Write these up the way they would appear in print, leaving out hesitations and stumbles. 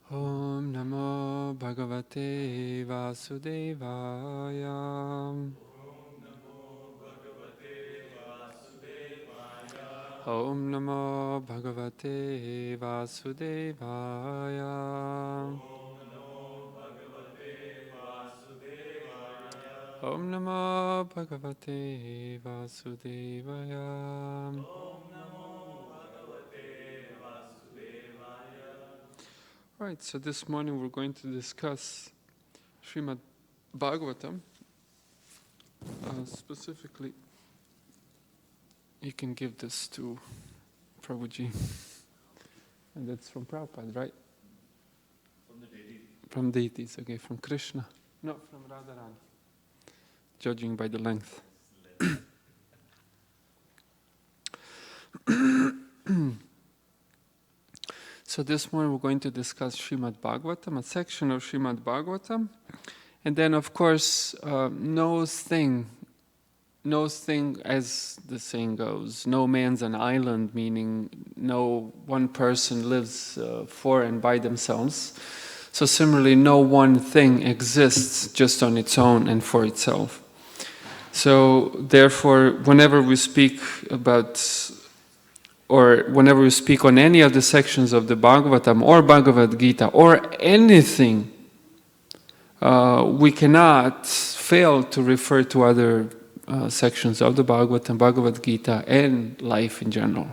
Om Namo Bhagavate Vasudevaya. Om Namo Bhagavate Vasudevaya. Om Namo Bhagavate Vasudevaya. Right, so this morning we're going to discuss Srimad Bhagavatam. Specifically, you can give this to Prabhuji. And that's from Prabhupada, right? From the deity. From deities, okay, from Krishna. No, from Radharani. Judging by the length. So this morning we're going to discuss Srimad Bhagavatam, a section of Srimad Bhagavatam. And then, of course, no thing, as the saying goes, no man's an island, meaning no one person lives for and by themselves. So similarly, no one thing exists just on its own and for itself. So therefore, whenever we speak about, or whenever we speak on any of the sections of the Bhagavatam or Bhagavad Gita or anything, we cannot fail to refer to other sections of the Bhagavatam, Bhagavad Gita, and life in general.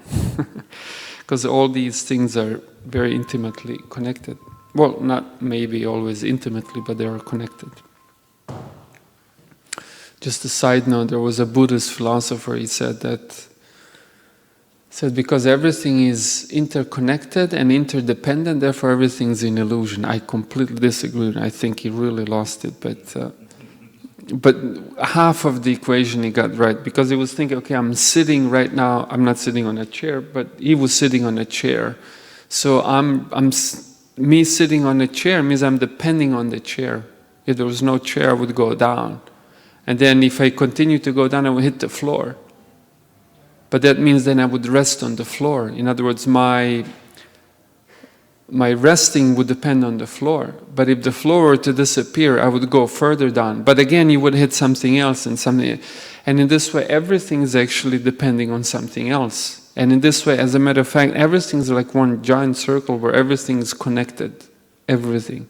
Because all these things are very intimately connected. Well, not maybe always intimately, but they are connected. Just a side note, there was a Buddhist philosopher, he said because everything is interconnected and interdependent, therefore everything is in illusion. I completely disagree. I think he really lost it, but half of the equation he got right, because he was thinking, okay, I'm sitting right now. I'm not sitting on a chair, but he was sitting on a chair. So me sitting on a chair means I'm depending on the chair. If there was no chair, I would go down, and then if I continue to go down, I would hit the floor. But that means then I would rest on the floor. In other words, my resting would depend on the floor. But if the floor were to disappear, I would go further down. But again, you would hit something else and something. And in this way, everything is actually depending on something else. And in this way, as a matter of fact, everything is like one giant circle where everything is connected. Everything.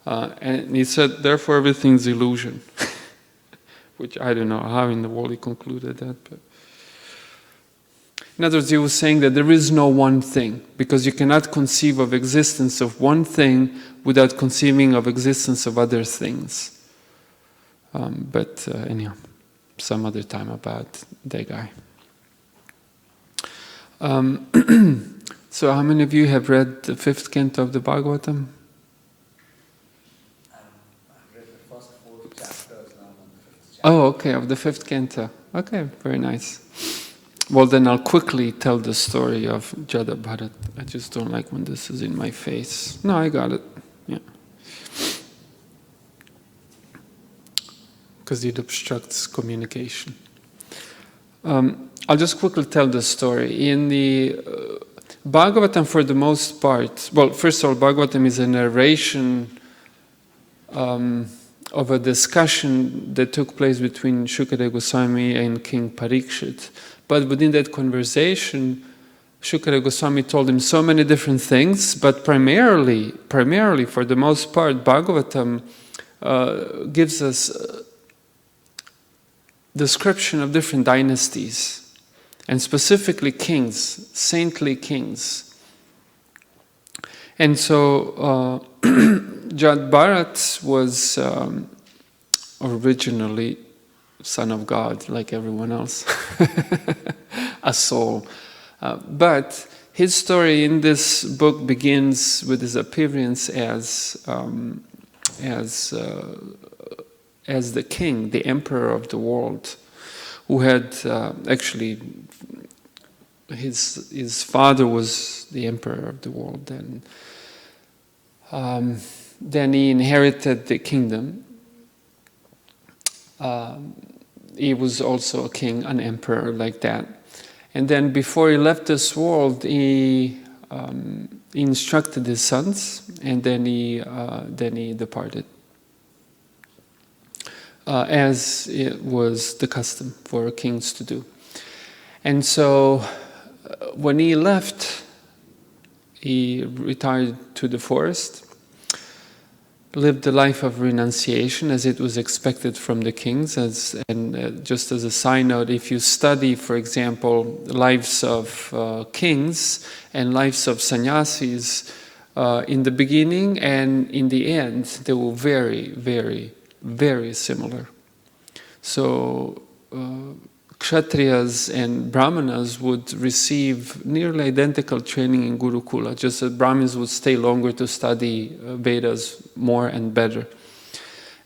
And he said, therefore, everything is illusion. Which I don't know how in the world he concluded that. But in other words, he was saying that there is no one thing, because you cannot conceive of existence of one thing without conceiving of existence of other things. But anyhow, some other time about that guy. So how many of you have read the 5th canto of the Bhagavatam? I've read the first 4 chapters now on the 5th chapter. Oh, okay, of the 5th canto. Okay, very nice. Well, then I'll quickly tell the story of Jada Bharata. I just don't like when this is in my face. No, I got it. Yeah. Because it obstructs communication. I'll just quickly tell the story. In the Bhagavatam, for the most part, well, first of all, Bhagavatam is a narration of a discussion that took place between Shukadeva Goswami and King Parikshit. But within that conversation, Shukadeva Goswami told him so many different things, but primarily, for the most part, Bhagavatam gives us description of different dynasties, and specifically kings, saintly kings. And so Jada Bharata was originally son of God, like everyone else, a soul. But his story in this book begins with his appearance as the king, the emperor of the world, who had actually his father was the emperor of the world, and then he inherited the kingdom. He was also a king, an emperor like that. And then before he left this world, he he instructed his sons, and then he departed, as it was the custom for kings to do. And so when he left, he retired to the forest, lived the life of renunciation as it was expected from the kings. Just as a side note, if you study, for example, lives of kings and lives of sannyasis, in the beginning and in the end, they were very, very, very similar. So Kshatriyas and Brahmanas would receive nearly identical training in Gurukula, just that Brahmins would stay longer to study Vedas more and better.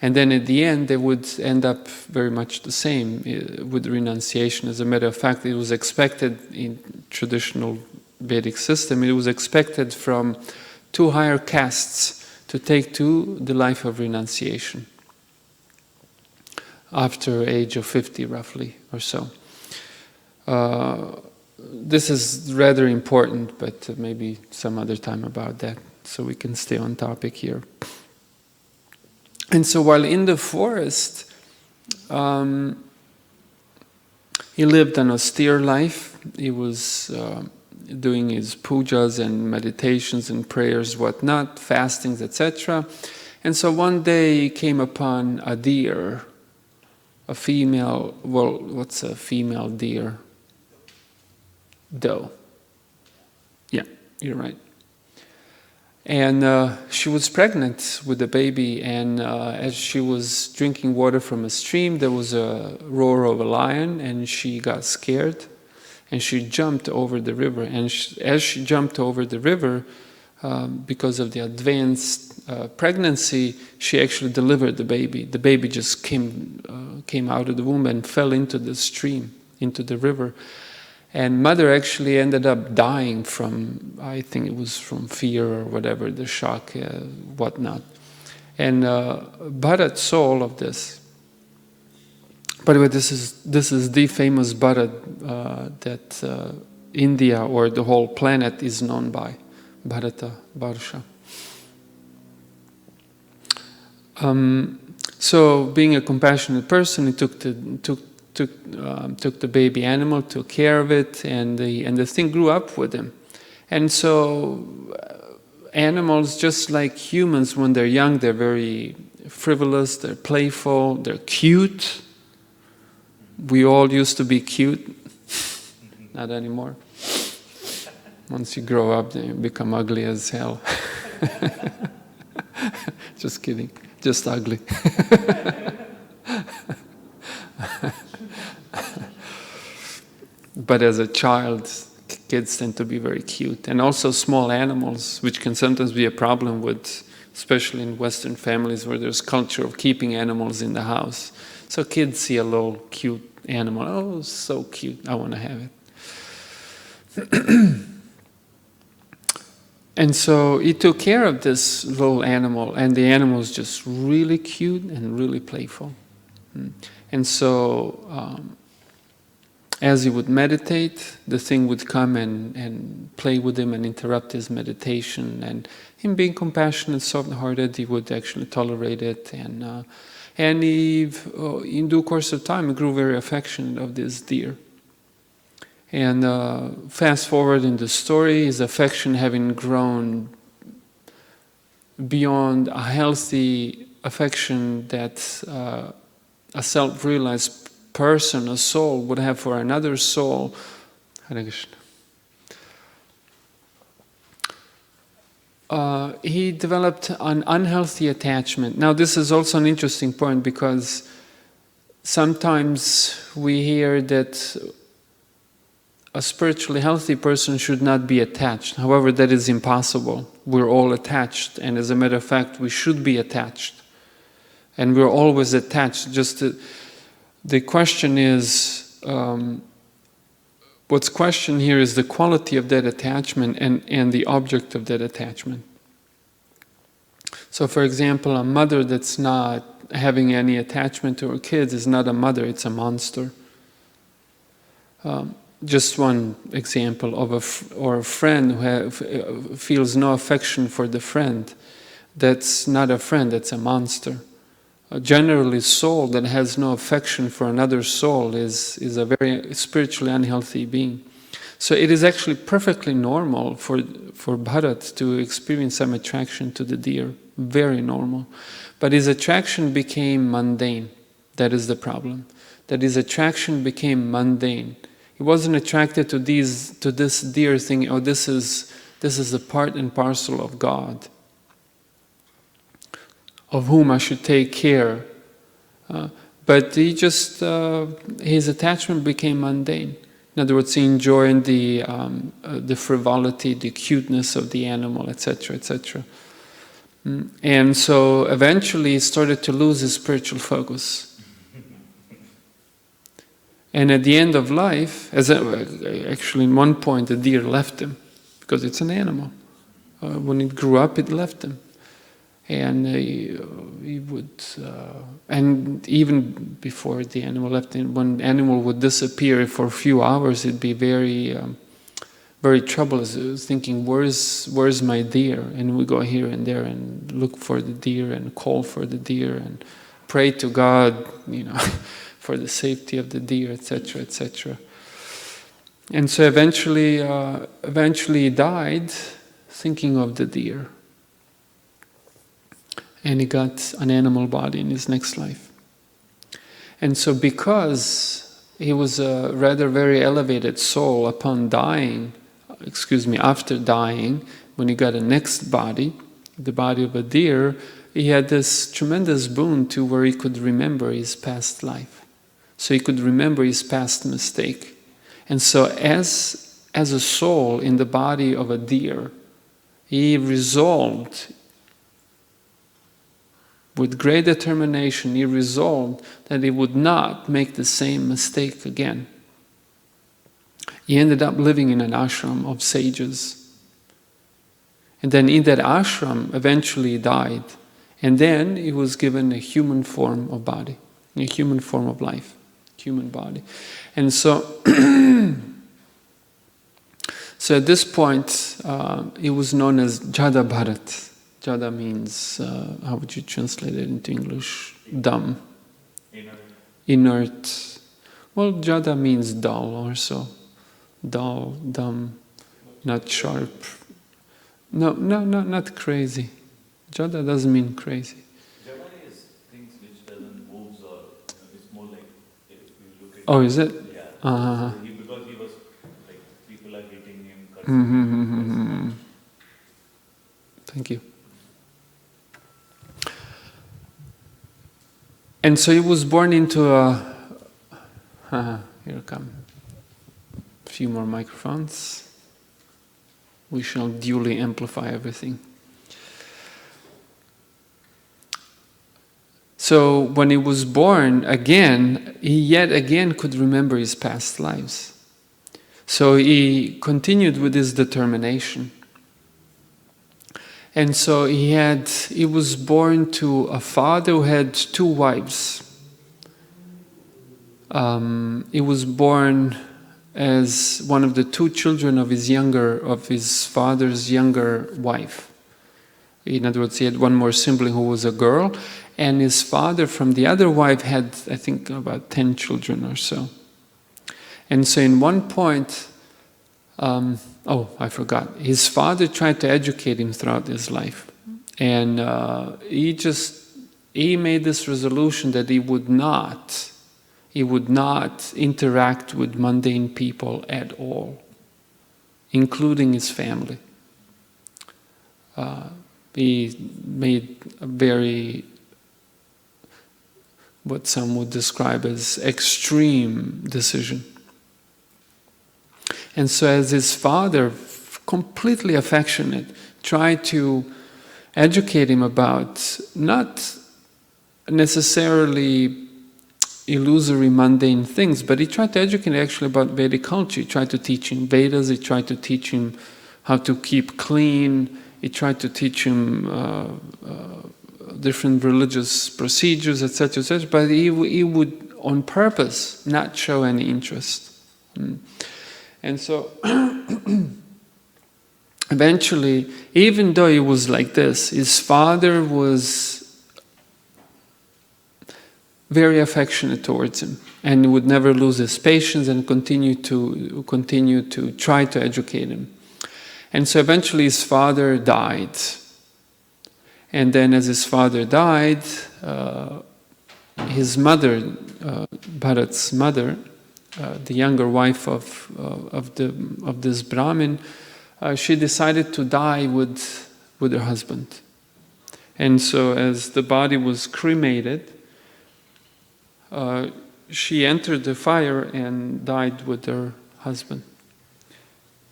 And then at the end, they would end up very much the same with renunciation. As a matter of fact, it was expected in traditional Vedic system, it was expected from two higher castes to take to the life of renunciation after age of 50 roughly or so. This is rather important, but maybe some other time about that, so we can stay on topic here. And so while in the forest, he lived an austere life. He was doing his pujas and meditations and prayers, whatnot, fastings, etc. And so one day he came upon a deer, a female, well, what's a female deer? Doe. Yeah, you're right. And she was pregnant with a baby, and as she was drinking water from a stream, there was a roar of a lion, and she got scared, and she jumped over the river. And as she jumped over the river, because of the advanced pregnancy, she actually delivered the baby. The baby just came out of the womb and fell into the stream, into the river. And mother actually ended up dying from, I think it was from fear or whatever, the shock, whatnot. And Bharat saw all of this. By the way, this is the famous Bharat that India or the whole planet is known by, Bharata Varsha. So, being a compassionate person, he took the baby animal, took care of it, and the thing grew up with him. And so, animals, just like humans, when they're young, they're very frivolous, they're playful, they're cute. We all used to be cute, not anymore. Once you grow up, then you become ugly as hell. Just kidding, just ugly. But as a child, kids tend to be very cute. And also small animals, which can sometimes be a problem with, especially in Western families where there's culture of keeping animals in the house. So kids see a little cute animal, oh, so cute, I want to have it. And so he took care of this little animal, and the animal was just really cute and really playful. And so as he would meditate, the thing would come and play with him and interrupt his meditation. And him being compassionate, soft-hearted, he would actually tolerate it. And he, in due course of time, he grew very affectionate of this deer. And fast forward in the story, his affection having grown beyond a healthy affection that a self-realized person, a soul, would have for another soul. Hare Krishna. He developed an unhealthy attachment. Now, this is also an interesting point, because sometimes we hear that a spiritually healthy person should not be attached. However, that is impossible. We're all attached, and as a matter of fact, we should be attached. And we're always attached. The question is, what's questioned here is the quality of that attachment and the object of that attachment. So, for example, a mother that's not having any attachment to her kids is not a mother, it's a monster. just one example of a friend who feels no affection for the friend. That's not a friend, that's a monster. Generally, soul that has no affection for another soul is a very spiritually unhealthy being. So it is actually perfectly normal for Bharat to experience some attraction to the deer. Very normal. But his attraction became mundane. That is the problem. That his attraction became mundane. He wasn't attracted to this deer thing, oh, this is a part and parcel of God, of whom I should take care. But he just, his attachment became mundane. In other words, he enjoyed the frivolity, the cuteness of the animal, etc., etc. And so eventually he started to lose his spiritual focus. And at the end of life, actually in one point the deer left him, because it's an animal. When it grew up, it left him. And he would, and even before the animal left him, when the animal would disappear for a few hours, it'd be very, very troublous. It was thinking, where's my deer? And we go here and there and look for the deer and call for the deer and pray to God, for the safety of the deer, etc., etc. And so eventually he died thinking of the deer. And he got an animal body in his next life. And so because he was a rather very elevated soul after dying, when he got a next body, the body of a deer, he had this tremendous boon to where he could remember his past life. So he could remember his past mistake. And so as a soul in the body of a deer, he resolved, with great determination, he resolved that he would not make the same mistake again. He ended up living in an ashram of sages. And then in that ashram, eventually he died. And then he was given a human form of body, a human form of life, human body. And so, so at this point, he was known as Jada Bharata. Jada means, how would you translate it into English? Dumb. Inert. Well, Jada means dull also. Dull, dumb, not sharp. No, not crazy. Jada doesn't mean crazy. Jada is things which doesn't move, or it's more like if you look at. Oh, is it? Yeah. Uh-huh. Because he was like people are hitting him. Him. Thank you. And so he was born into a... here come a few more microphones. We shall duly amplify everything. So when he was born again, he yet again could remember his past lives. So he continued with his determination. And so he was born to a father who had 2 wives. He was born as one of the 2 children of his father's younger wife. In other words, he had one more sibling who was a girl, and his father from the other wife had, I think, about 10 children or so. And so in one point, I forgot. His father tried to educate him throughout his life. And he made this resolution that he would not interact with mundane people at all, including his family. He made a very, what some would describe as extreme decision. And so as his father, completely affectionate, tried to educate him about not necessarily illusory, mundane things, but he tried to educate him actually about Vedic culture. He tried to teach him Vedas, he tried to teach him how to keep clean, he tried to teach him different religious procedures, etc., but he would on purpose not show any interest. And so eventually, even though he was like this, his father was very affectionate towards him, and would never lose his patience and continue to try to educate him. And so eventually his father died. And then as his father died, his mother, Bharat's mother, the younger wife of this Brahmin, she decided to die with her husband. And so as the body was cremated, she entered the fire and died with her husband.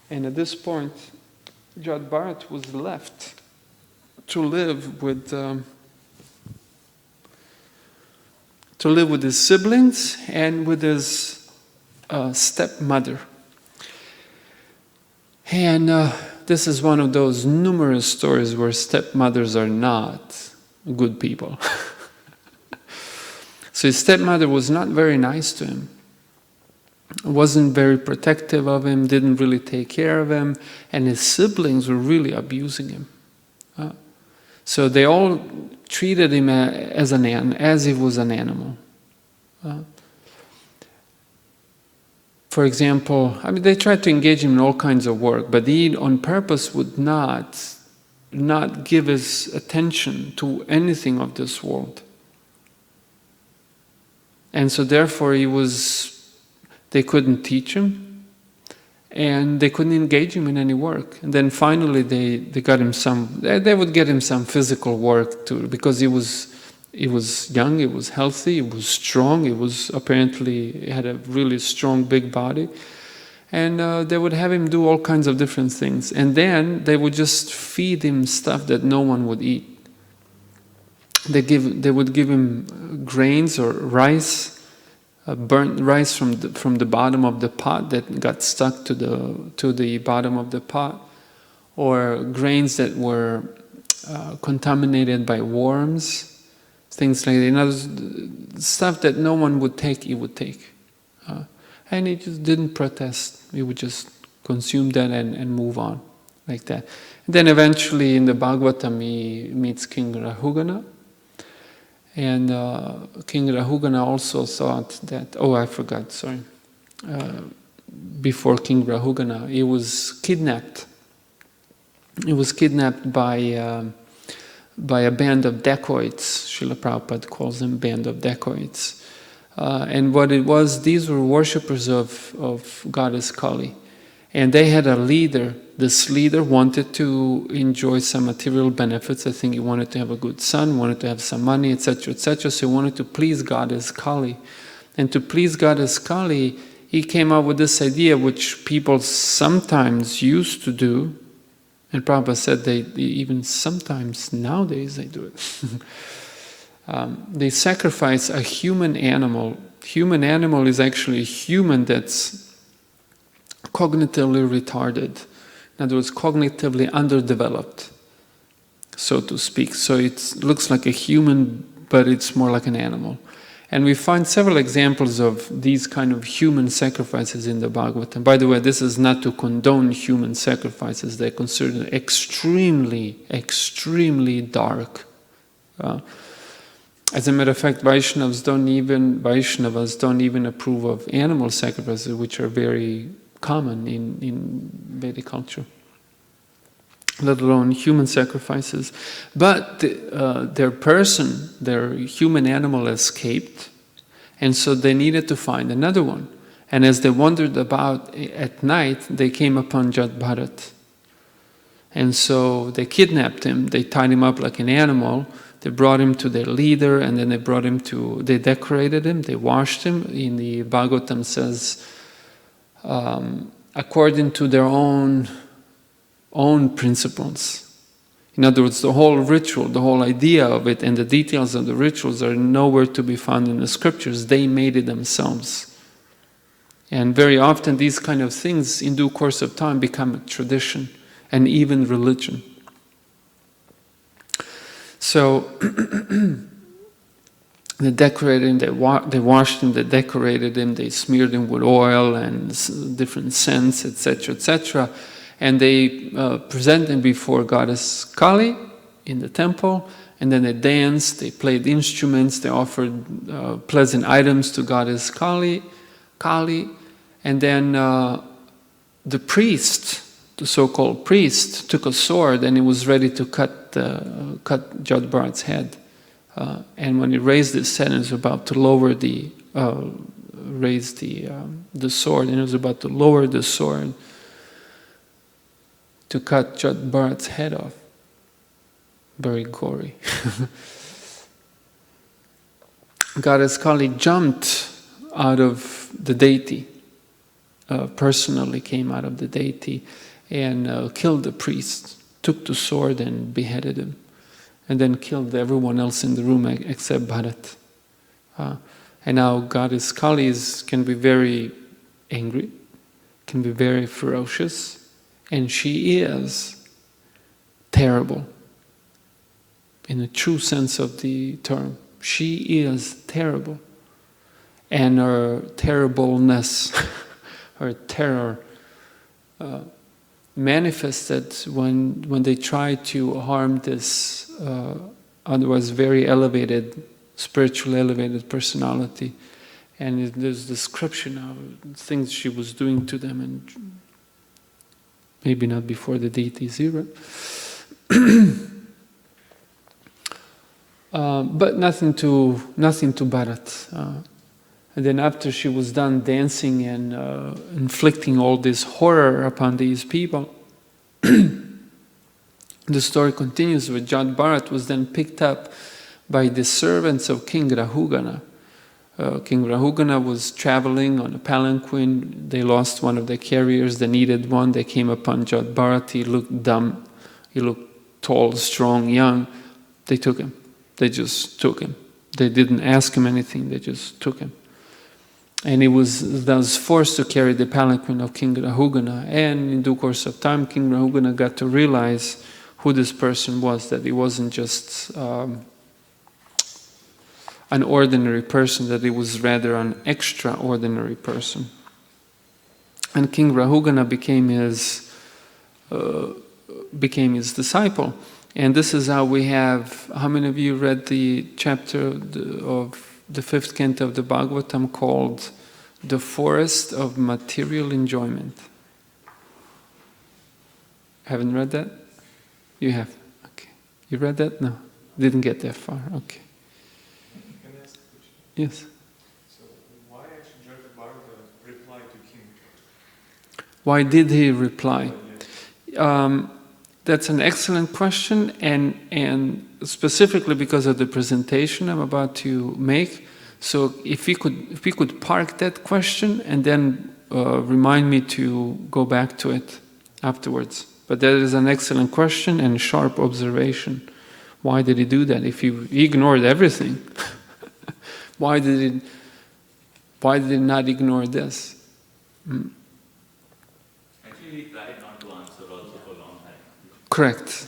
And at this point, Jada Bharata was left to live with his siblings and with his stepmother. And this is one of those numerous stories where stepmothers are not good people. So his stepmother was not very nice to him, wasn't very protective of him, didn't really take care of him, and his siblings were really abusing him. So they all treated him as he was an animal. For example, they tried to engage him in all kinds of work, but he on purpose would not give his attention to anything of this world. And so therefore they couldn't teach him, and they couldn't engage him in any work. And then finally they got him they would get him some physical work too, because he was young, he was healthy, he was strong, he had a really strong big body. And they would have him do all kinds of different things. And then they would just feed him stuff that no one would eat. They would give him grains or rice, burnt rice from the bottom of the pot that got stuck to the bottom of the pot, or grains that were contaminated by worms, things like that. In other words, stuff that no one would take, he would take, and he just didn't protest. He would just consume that and move on like that. And then eventually in the Bhagavatam he meets King Rahugana. And King Rahugana also thought that, before King Rahugana, he was kidnapped. He was kidnapped by a band of dacoits. Srila Prabhupada calls them band of dacoits. And what it was, these were worshippers of goddess Kali. And they had a leader. This leader wanted to enjoy some material benefits. I think he wanted to have a good son, wanted to have some money, etc., etc. So he wanted to please goddess Kali. And to please goddess Kali, he came up with this idea, which people sometimes used to do. And Prabhupada said they even sometimes nowadays they do it. They sacrifice a human animal. Human animal is actually a human that's cognitively retarded. In other words, cognitively underdeveloped, so to speak. So it looks like a human, but it's more like an animal. And we find several examples of these kind of human sacrifices in the Bhagavatam. By the way, this is not to condone human sacrifices. They're considered extremely, extremely dark. As a matter of fact, Vaishnavas don't even approve of animal sacrifices, which are very common in Vedic culture, let alone human sacrifices. But their human animal escaped, and so they needed to find another one. And as they wandered about at night, they came upon Jada Bharata. And so they kidnapped him, they tied him up like an animal, they brought him to their leader, and then they decorated him, they washed him. In the Bhagavatam says, according to their own principles. In other words, the whole ritual, the whole idea of it, and the details of the rituals are nowhere to be found in the scriptures. They made it themselves. And very often these kind of things, in due course of time, become a tradition and even religion. So, They decorated him, they washed him, they decorated him, they smeared him with oil and different scents, etc., etc. And they presented him before goddess Kali in the temple, and then they danced, they played instruments, they offered pleasant items to goddess Kali, and then the priest, the so-called priest, took a sword and he was ready to cut Jada Bharata's head. And when he raised his head and was about to lower the sword, and he was about to lower the sword to cut Jada Bharata's head off. Very gory. Goddess Kali jumped out of the deity, personally came out of the deity and killed the priest, took the sword and beheaded him, and then killed everyone else in the room except Bharat. And now Goddess Kali can be very angry, can be very ferocious, and she is terrible. In the true sense of the term, she is terrible. And her terribleness, her terror, manifested when they tried to harm this otherwise very elevated, spiritually elevated personality. And there's description of things she was doing to them, and maybe not before the deity's era. But nothing to Bharat. And then after she was done dancing and inflicting all this horror upon these people, the story continues with Jada Bharata was then picked up by the servants of King Rahugana. King Rahugana was traveling on a palanquin. They lost one of their carriers. They needed one. They came upon Jada Bharata. He looked dumb. He looked tall, strong, young. They took him. They just took him. They didn't ask him anything. They just took him. And he was thus forced to carry the palanquin of King Rahugana. And in due course of time, King Rahugana got to realize who this person was, that he wasn't just an ordinary person, that he was rather an extraordinary person. And King Rahugana became his disciple. And this is how we have, how many of you read the chapter of the 5th canto of the Bhagavatam called The Forest of Material Enjoyment? Haven't read that? You have? Okay. You read that? No. Didn't get that far. Okay. Can I ask a question? Yes. So why actually Jada Bharata replied to King? Why did he reply? That's an excellent question, and specifically because of the presentation I'm about to make. So if we could park that question and then remind me to go back to it afterwards. But that is an excellent question and sharp observation. Why did he do that? If he ignored everything, why did he not ignore this? Actually, he tried not to answer also for a long time. Correct.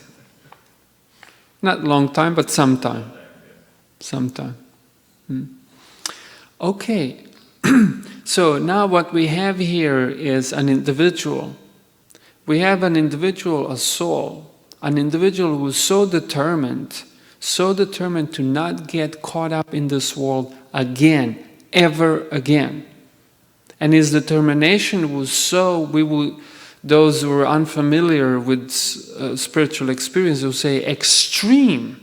Not long time, but sometime. Sometime. Okay. So now what we have here is an individual. We have an individual, a soul, an individual who is so determined to not get caught up in this world again, ever again. And his determination was so, those who are unfamiliar with spiritual experience will say extreme.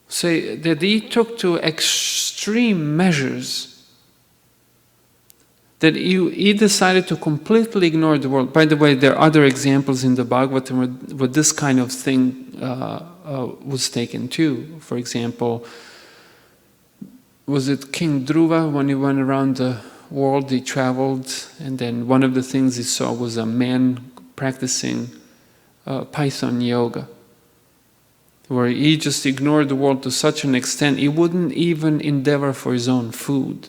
Say that he took to extreme measures. That he decided to completely ignore the world. By the way, there are other examples in the Bhagavatam where this kind of thing was taken too. For example, was it King Dhruva when he went around the world, he traveled, and then one of the things he saw was a man practicing Python yoga, where he just ignored the world to such an extent he wouldn't even endeavor for his own food.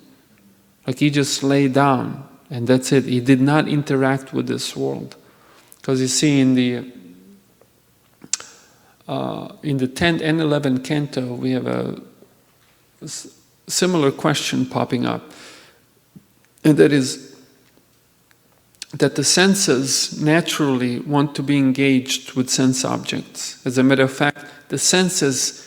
Like he just lay down and that's it. He did not interact with this world. Because you see in in the 10th and 11th canto, we have a similar question popping up. And that is that the senses naturally want to be engaged with sense objects. As a matter of fact, the senses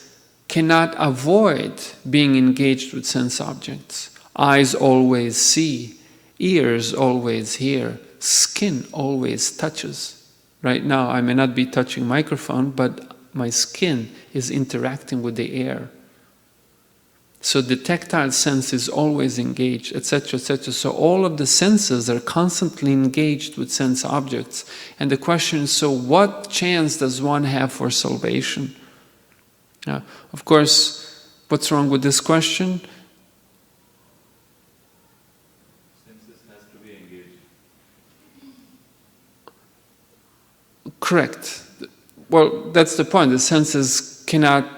cannot avoid being engaged with sense objects. Eyes always see, ears always hear, skin always touches. Right now I may not be touching microphone, but my skin is interacting with the air. So the tactile sense is always engaged, etc., etc. So all of the senses are constantly engaged with sense objects. And the question is, so what chance does one have for salvation? Of course, what's wrong with this question? Senses has to be engaged. Correct. Well, that's the point. The senses cannot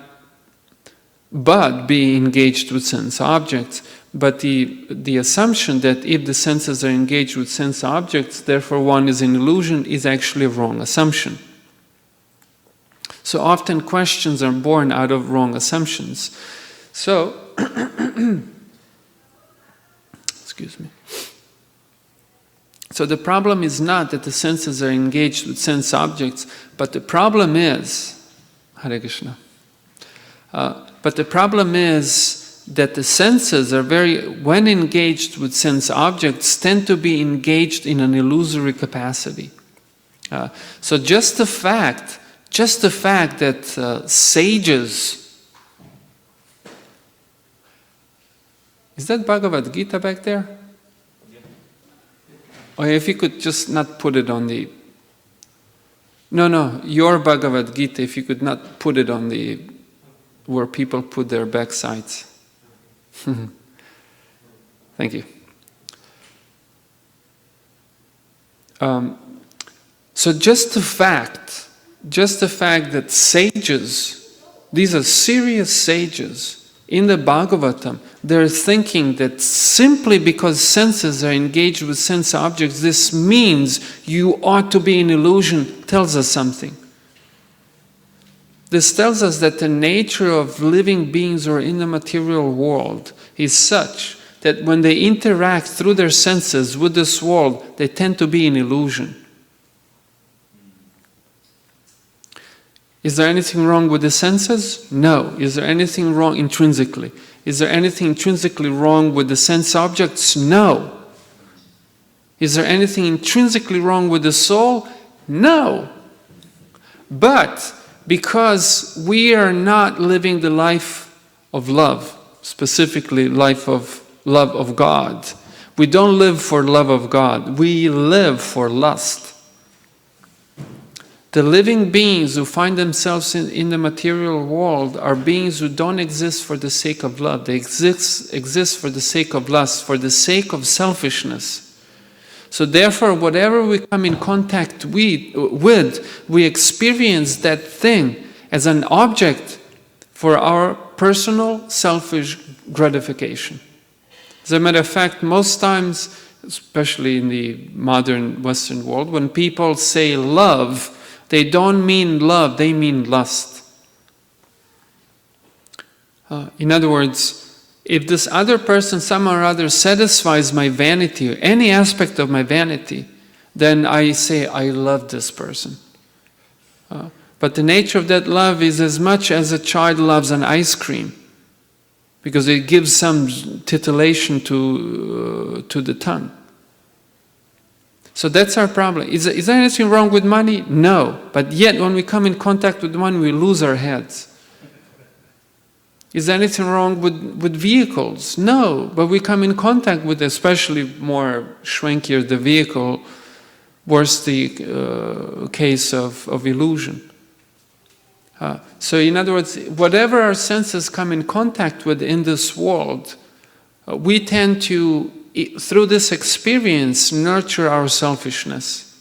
but be engaged with sense objects. But the assumption that if the senses are engaged with sense objects, therefore one is in illusion, is actually a wrong assumption. So often questions are born out of wrong assumptions. So, excuse me. So the problem is not that the senses are engaged with sense objects, but the problem is, Hare Krishna, but the problem is that the senses are when engaged with sense objects, tend to be engaged in an illusory capacity. So just the fact that sages, is that Bhagavad Gita back there? Or if you could just not put it on the, no, your Bhagavad Gita, if you could not put it on the, where people put their backsides. Thank you. So just the fact that sages, these are serious sages in the Bhagavatam, they're thinking that simply because senses are engaged with sense objects, this means you ought to be in illusion, tells us something. This tells us that the nature of living beings or in the material world is such that when they interact through their senses with this world, they tend to be in illusion. Is there anything wrong with the senses? No. Is there anything wrong intrinsically? Is there anything intrinsically wrong with the sense objects? No. Is there anything intrinsically wrong with the soul? No. But because we are not living the life of love, specifically life of love of God, we don't live for love of God, we live for lust. The living beings who find themselves in the material world are beings who don't exist for the sake of love. They exist for the sake of lust, for the sake of selfishness. So therefore, whatever we come in contact with, we experience that thing as an object for our personal selfish gratification. As a matter of fact, most times, especially in the modern Western world, when people say love, they don't mean love, they mean lust. In other words, if this other person somehow or other satisfies my vanity, or any aspect of my vanity, then I say, I love this person. But the nature of that love is as much as a child loves an ice cream, because it gives some titillation to the tongue. So that's our problem. Is there anything wrong with money? No. But yet when we come in contact with money, we lose our heads. Is there anything wrong with vehicles? No. But we come in contact with, especially more schwankier the vehicle, worse the case of illusion. So in other words, whatever our senses come in contact with in this world, we tend to, through this experience, nurture our selfishness.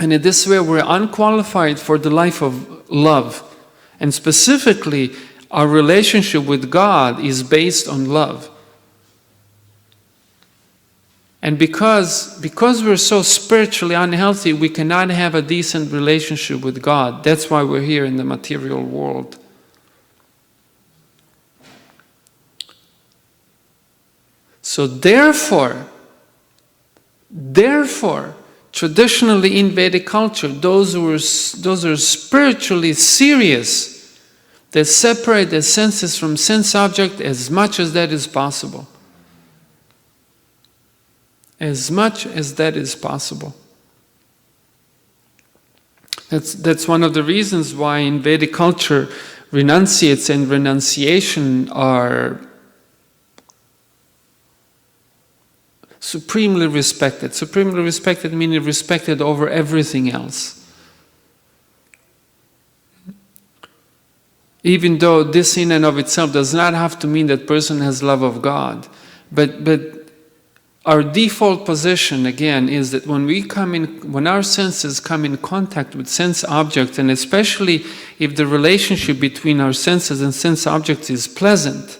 And in this way, we're unqualified for the life of love. And specifically, our relationship with God is based on love. And because we're so spiritually unhealthy, we cannot have a decent relationship with God. That's why we're here in the material world. So therefore, traditionally in Vedic culture, those who are spiritually serious, they separate their senses from sense object as much as that is possible. As much as that is possible. That's one of the reasons why in Vedic culture renunciates and renunciation are supremely respected. Supremely respected meaning respected over everything else. Even though this in and of itself does not have to mean that person has love of God. But our default position, again, is that when our senses come in contact with sense objects, and especially if the relationship between our senses and sense objects is pleasant,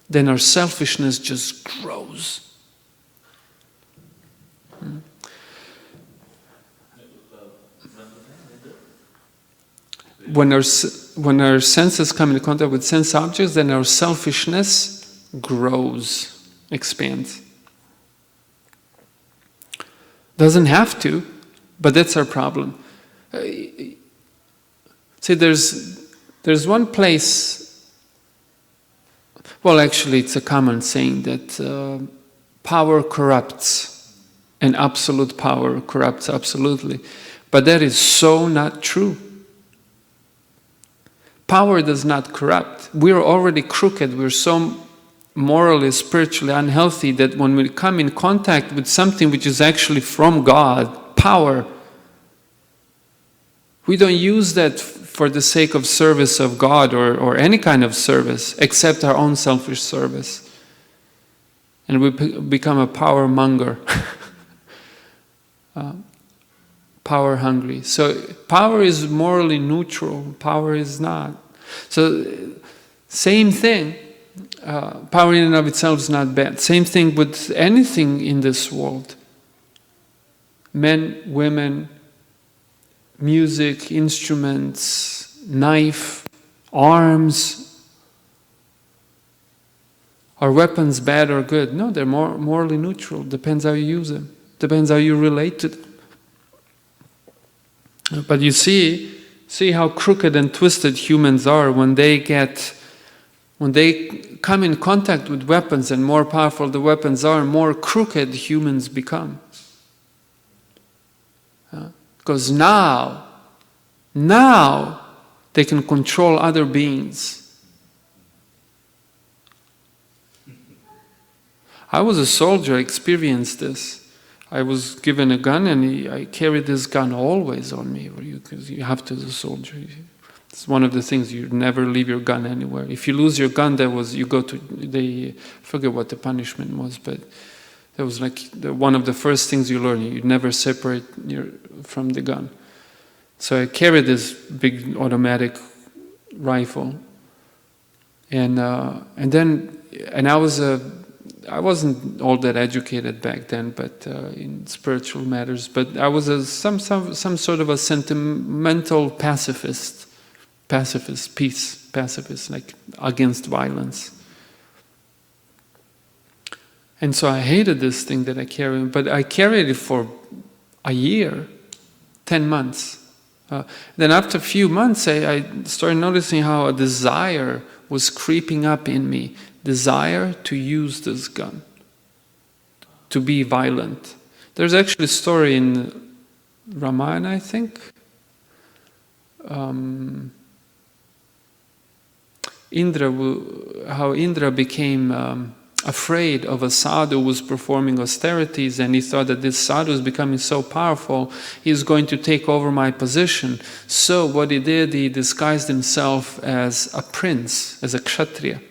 then our selfishness just grows. When our senses come in contact with sense objects, then our selfishness grows. Expands. Doesn't have to, but that's our problem. See, there's one place, well actually it's a common saying that power corrupts and absolute power corrupts absolutely. But that is so not true. Power does not corrupt. We're already crooked, we're so morally, spiritually unhealthy that when we come in contact with something which is actually from God, power, we don't use that for the sake of service of God or any kind of service except our own selfish service. And we become a power monger, power hungry. So power is morally neutral, power is not. So same thing. Power in and of itself is not bad. Same thing with anything in this world. Men, women, music, instruments, knife, arms. Are weapons bad or good? No, they're morally neutral. Depends how you use them. Depends how you relate to them. But you see how crooked and twisted humans are when they come in contact with weapons, and more powerful the weapons are, more crooked humans become. Because now they can control other beings. I was a soldier, I experienced this. I was given a gun and I carried this gun always on me, because you have to as a soldier. It's one of the things, you never leave your gun anywhere. If you lose your gun, I forget what the punishment was, but that was like one of the first things you learn. You never separate from the gun. So I carried this big automatic rifle, and I wasn't all that educated back then, but in spiritual matters. But I was some sort of a sentimental pacifist, like against violence. And so I hated this thing that I carried, but I carried it for a year, 10 months. Then after a few months, I started noticing how a desire was creeping up in me. Desire to use this gun, to be violent. There's actually a story in Ramayana, I think. How Indra became afraid of a sadhu who was performing austerities, and he thought that this sadhu is becoming so powerful, he's going to take over my position. So what he did, he disguised himself as a prince, as a kshatriya,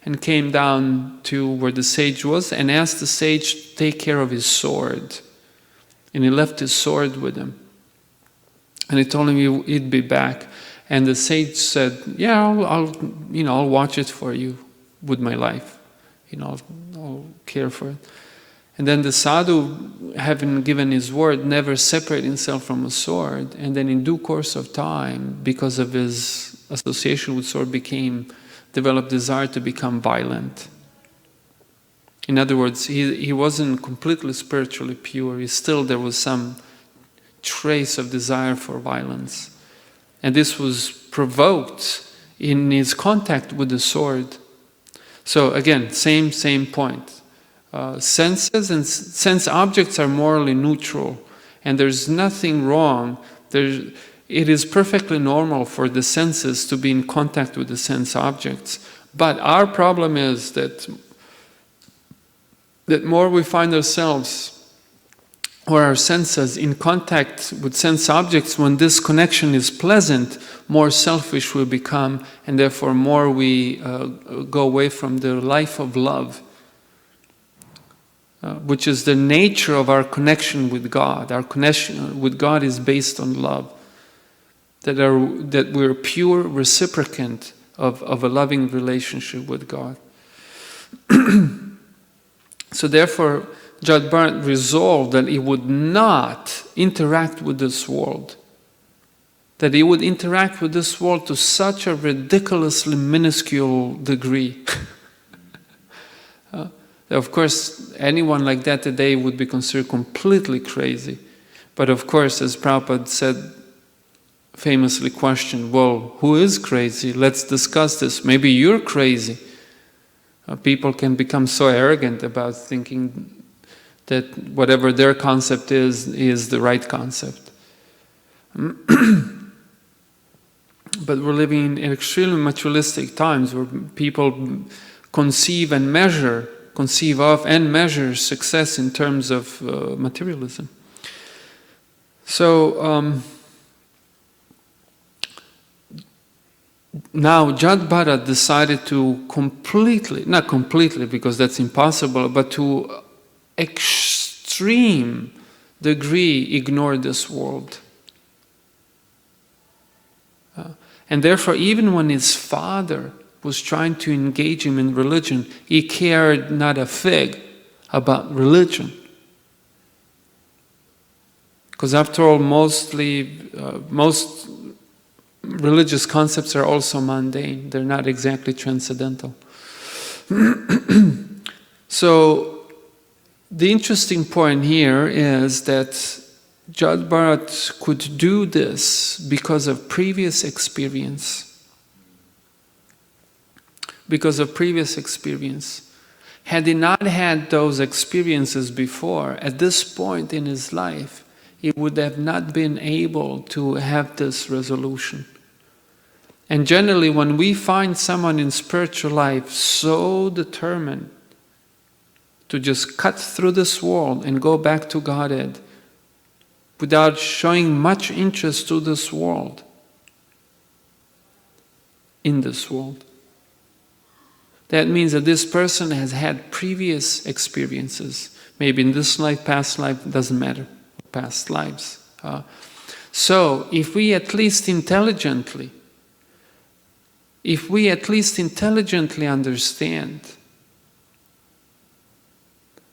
and came down to where the sage was and asked the sage to take care of his sword. And he left his sword with him. And he told him he'd be back. And the sage said, "Yeah, I'll watch it for you with my life. I'll care for it. And then the sadhu, having given his word, never separate himself from a sword, and then in due course of time, because of his association with sword, developed desire to become violent. In other words, he wasn't completely spiritually pure. There was some trace of desire for violence. And this was provoked in his contact with the sword. So again, same point. Senses and sense objects are morally neutral, and there's nothing wrong. It is perfectly normal for the senses to be in contact with the sense objects. But our problem is that more we find ourselves or our senses in contact with sense objects, when this connection is pleasant, more selfish we become, and therefore more we go away from the life of love, which is the nature of our connection with God. Our connection with God is based on love, that we're pure reciprocant of a loving relationship with God. So therefore, Jada Bharata resolved that he would not interact with this world, that he would interact with this world to such a ridiculously minuscule degree. Of course, anyone like that today would be considered completely crazy. But of course, as Prabhupada said, famously questioned, well, who is crazy? Let's discuss this. Maybe you're crazy. People can become so arrogant about thinking that whatever their concept is the right concept. But we're living in extremely materialistic times where people conceive of and measure success in terms of materialism. So now Jada Bharata decided to not completely because that's impossible, but to extreme degree ignore this world. And therefore, even when his father was trying to engage him in religion, he cared not a fig about religion. Because after all, most religious concepts are also mundane. They're not exactly transcendental. So, the interesting point here is that Jada Bharata could do this because of previous experience. Because of previous experience. Had he not had those experiences before, at this point in his life, he would have not been able to have this resolution. And generally, when we find someone in spiritual life so determined to just cut through this world and go back to Godhead without showing much interest to this world, in this world, that means that this person has had previous experiences. Maybe in this life, past life, doesn't matter. Past lives. So, if we at least intelligently understand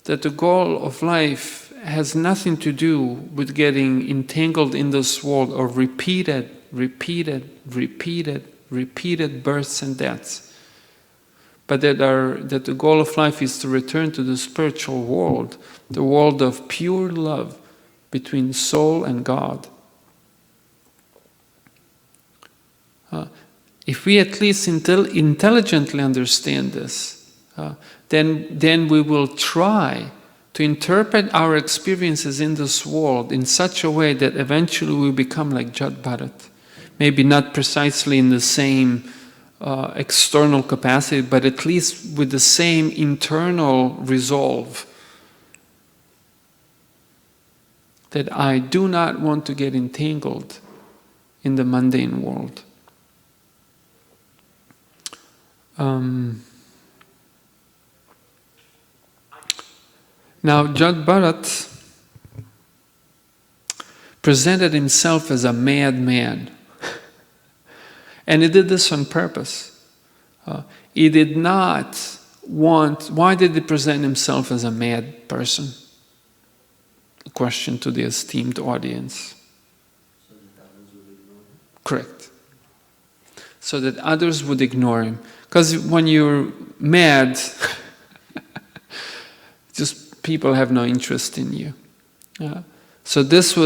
that the goal of life has nothing to do with getting entangled in this world or repeated births and deaths, but that the goal of life is to return to the spiritual world, the world of pure love between soul and God. If we at least intelligently understand this, then we will try to interpret our experiences in this world in such a way that eventually we become like Jada Bharata. Maybe not precisely in the same external capacity, but at least with the same internal resolve that I do not want to get entangled in the mundane world. Now, Jada Bharata presented himself as a madman. And he did this on purpose. He did not why did he present himself as a mad person? A question to the esteemed audience. So that others would ignore him? Correct. So that others would ignore him. Because when you're mad, just people have no interest in you. So this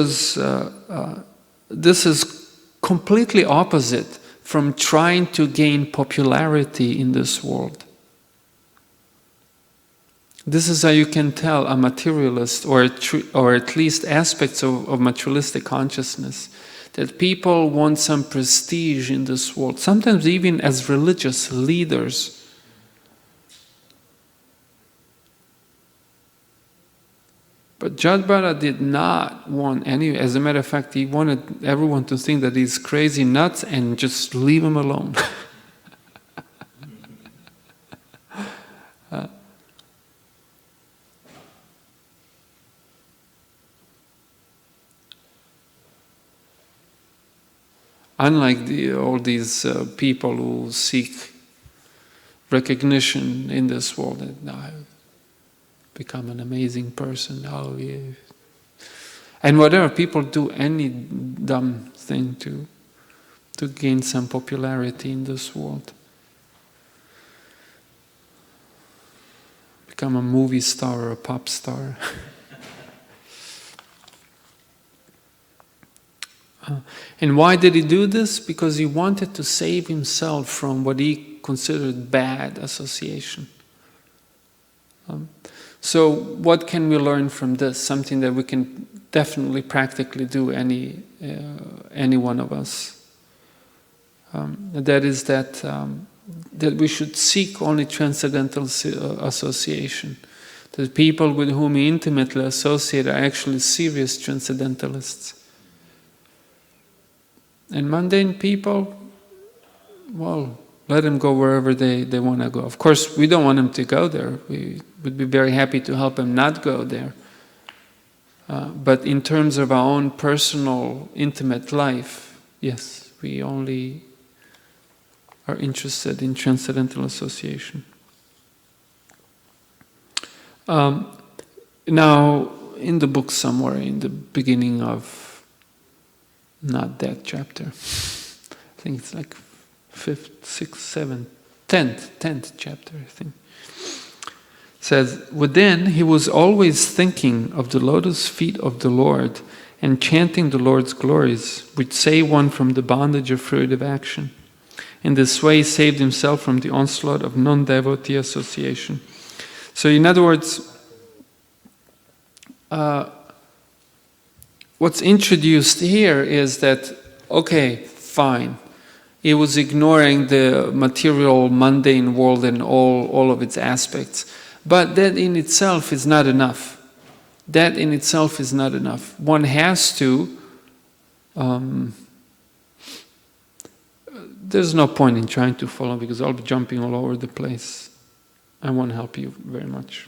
is completely opposite from trying to gain popularity in this world. This is how you can tell a materialist, or at least aspects of materialistic consciousness, that people want some prestige in this world, sometimes even as religious leaders. But Jada Bharata did not want any, as a matter of fact, he wanted everyone to think that he's crazy nuts and just leave him alone. Unlike all these people who seek recognition in this world, that I've become an amazing person. Oh, yeah. And whatever, people do any dumb thing to gain some popularity in this world. Become a movie star or a pop star. And why did he do this? Because he wanted to save himself from what he considered bad association. So what can we learn from this? Something that we can definitely practically do, any one of us. That is that we should seek only transcendental association. The people with whom we intimately associate are actually serious transcendentalists. And mundane people, well, let them go wherever they want to go. Of course, we don't want them to go there. We would be very happy to help them not go there. But in terms of our own personal, intimate life, yes, we only are interested in transcendental association. Now, in the book somewhere, in the beginning of not that chapter, I think it's like 5th, 6th, 7th, 10th chapter, I think. It says, within he was always thinking of the lotus feet of the Lord and chanting the Lord's glories, which save one from the bondage of fruitive action. In this way he saved himself from the onslaught of non-devotee association. So in other words, what's introduced here is that, okay, fine, he was ignoring the material, mundane world and all of its aspects. But that in itself is not enough. That in itself is not enough. One has to, there's no point in trying to follow because I'll be jumping all over the place. I won't help you very much.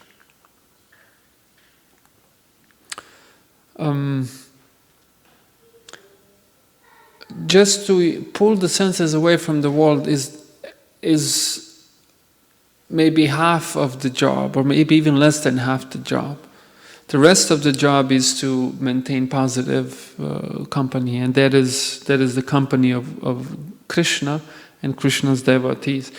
Just to pull the senses away from the world is maybe half of the job, or maybe even less than half the job. The rest of the job is to maintain positive company, and that is the company of Krishna and Krishna's devotees.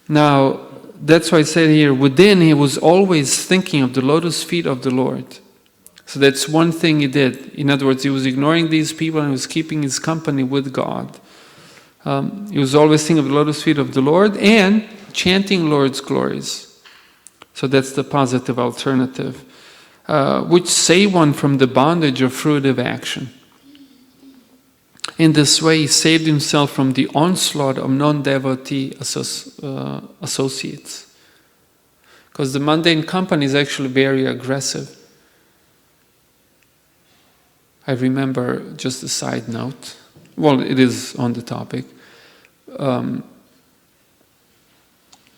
Now, that's why I said here, within he was always thinking of the lotus feet of the Lord. So that's one thing he did. In other words, he was ignoring these people and he was keeping his company with God. He was always thinking of the lotus feet of the Lord and chanting Lord's glories. So that's the positive alternative, which save one from the bondage of fruitive action. In this way, he saved himself from the onslaught of non-devotee associates. Because the mundane company is actually very aggressive. I remember, just a side note, well, it is on the topic. When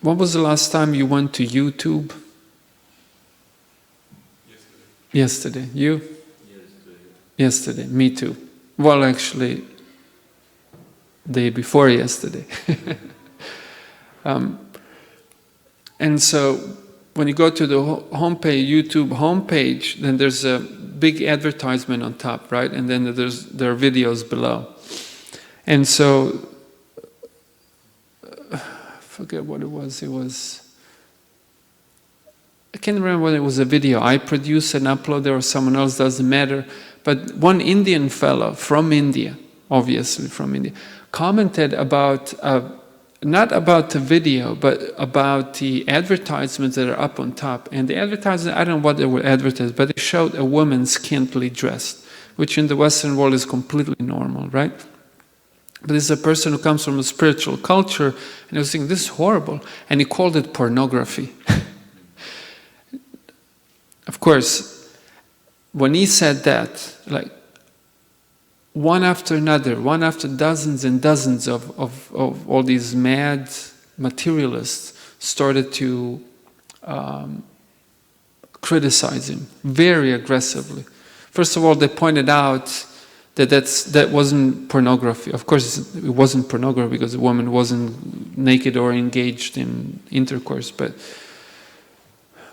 was the last time you went to YouTube? Yesterday. You? Yesterday. Me too. Well, actually, day before yesterday. And so when you go to the homepage, YouTube homepage, then there's a big advertisement on top, right? And then there are videos below. And so, I forget what it was. I can't remember whether it was a video I produce and upload there or someone else, doesn't matter. But one Indian fellow from India, obviously from India, commented about, not about the video, but about the advertisements that are up on top. And the advertisements, I don't know what they were advertised, but they showed a woman scantily dressed, which in the Western world is completely normal, right? But this is a person who comes from a spiritual culture, and he was thinking, this is horrible. And he called it pornography. Of course, when he said that, like, one after another, one after dozens and dozens of all these mad materialists started to criticize him very aggressively. First of all, they pointed out that wasn't pornography. Of course, it wasn't pornography because the woman wasn't naked or engaged in intercourse,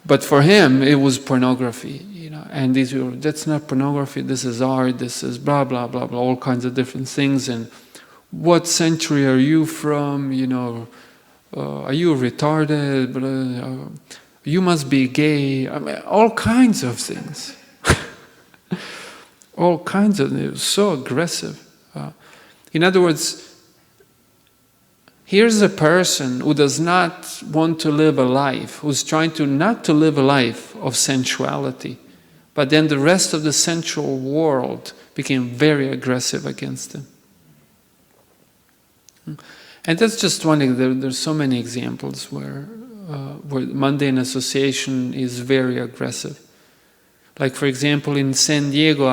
but for him, it was pornography, you know. And these were, that's not pornography, this is art, this is blah, blah, blah, blah, all kinds of different things. And what century are you from, you know, are you retarded, you must be gay, I mean, all kinds of things. All kinds of, it was so aggressive. In other words, here's a person who does not want to live a life, who's trying to not to live a life of sensuality, but then the rest of the sensual world became very aggressive against him. And that's just one thing. There's so many examples where mundane association is very aggressive. Like, for example, in San Diego,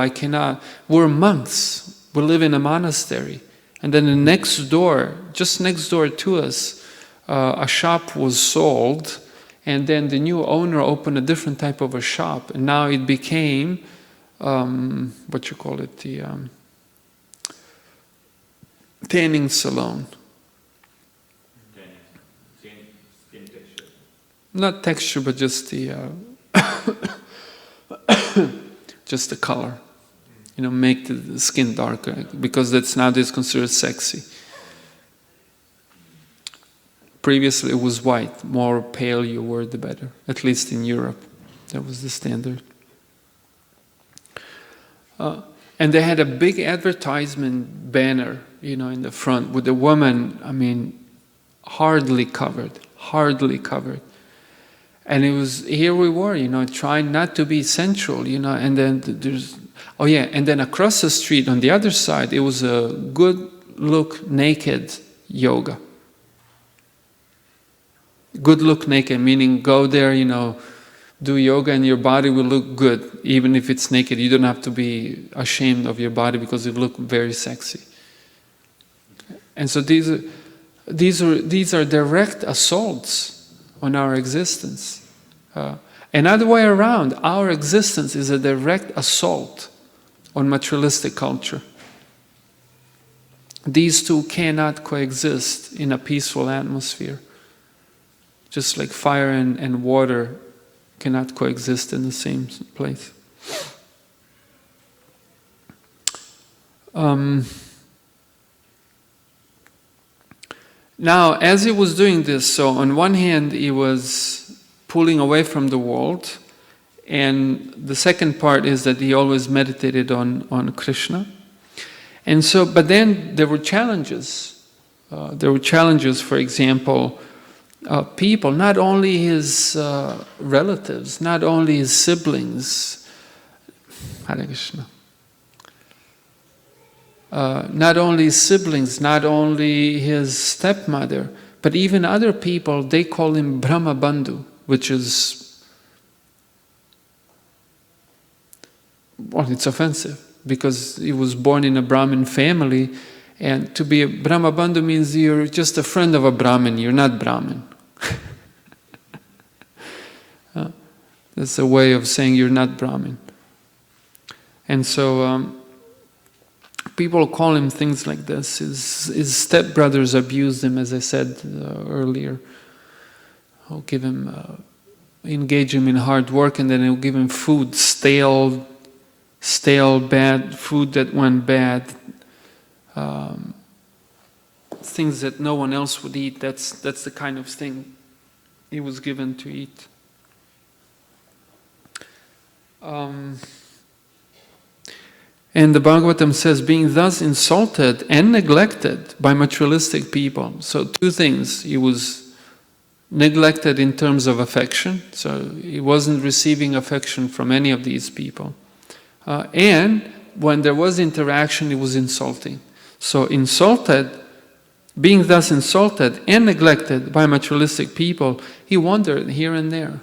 we're monks, we live in a monastery. And then the next door, just next door to us, a shop was sold, and then the new owner opened a different type of a shop, and now it became, the tanning salon. Skin texture. Not texture, but just the just the color. You know, make the skin darker, because that's nowadays considered sexy. Previously it was white. More pale you were, the better. At least in Europe. That was the standard. And they had a big advertisement banner, you know, in the front with the woman, I mean, hardly covered. And it was, here we were, you know, trying not to be sensual, you know, and then there's, oh yeah, and then across the street on the other side, it was a good look naked yoga. Good look naked, meaning go there, you know, do yoga and your body will look good, even if it's naked. You don't have to be ashamed of your body because it looks very sexy. And so these are direct assaults on our existence. Another way around, our existence is a direct assault on materialistic culture. These two cannot coexist in a peaceful atmosphere. Just like fire and water cannot coexist in the same place. Now, as he was doing this, so on one hand he was pulling away from the world, and the second part is that he always meditated on Krishna. And so, but then there were challenges. For example, people, not only his relatives, not only his siblings, Hare Krishna, not only his siblings, not only his stepmother, but even other people, they call him Brahma Bandhu, which is, well, it's offensive, because he was born in a Brahmin family, and to be a Brahma Bandhu means you're just a friend of a Brahmin, you're not Brahmin. That's a way of saying you're not Brahmin. And so people call him things like this. His stepbrothers abused him, as I said earlier. he'll give him, engage him in hard work, and then he'll give him food, stale, bad food that went bad, things that no one else would eat. That's the kind of thing he was given to eat. And the Bhagavatam says, being thus insulted and neglected by materialistic people. So two things. He was neglected in terms of affection. So he wasn't receiving affection from any of these people. And when there was interaction, he was insulting. So being thus insulted and neglected by materialistic people, he wandered here and there.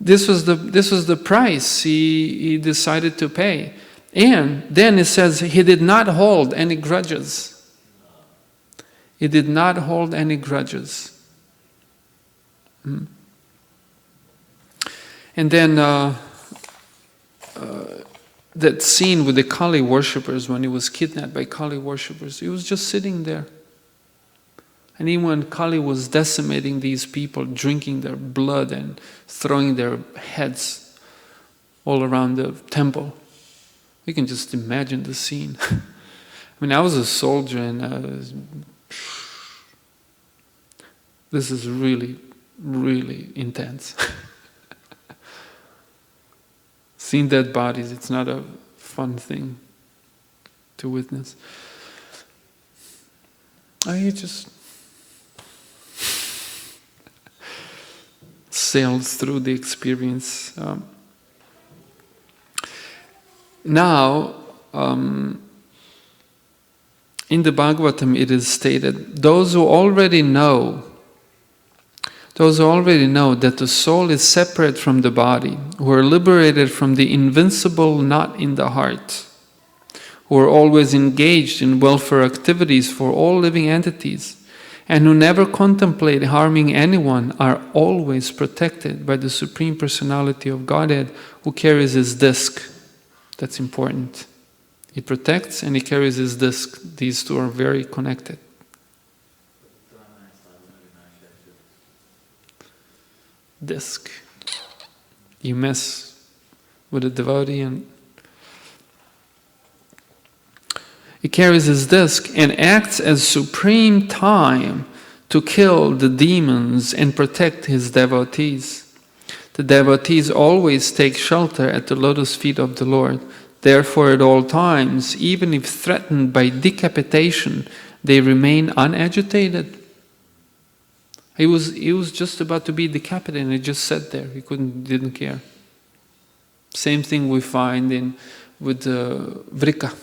This was the price he decided to pay. And then it says he did not hold any grudges. He did not hold any grudges. And then that scene with the Kali worshippers, when he was kidnapped by Kali worshippers, he was just sitting there. And even when Kali was decimating these people, drinking their blood and throwing their heads all around the temple, you can just imagine the scene. I mean, I was a soldier, and this is really, really intense. Seeing dead bodies, it's not a fun thing to witness. I just sailed through the experience. Now, in the Bhagavatam it is stated, those who already know that the soul is separate from the body, who are liberated from the invincible knot in the heart, who are always engaged in welfare activities for all living entities, and who never contemplate harming anyone, are always protected by the Supreme Personality of Godhead, who carries his disc. That's important. He protects and he carries his disc. These two are very connected. Disc. You mess with a devotee and he carries his disc and acts as supreme time to kill the demons and protect his devotees. The devotees always take shelter at the lotus feet of the Lord. Therefore, at all times, even if threatened by decapitation, they remain unagitated. He was just about to be decapitated and he just sat there. He didn't care. Same thing we find with Vrika.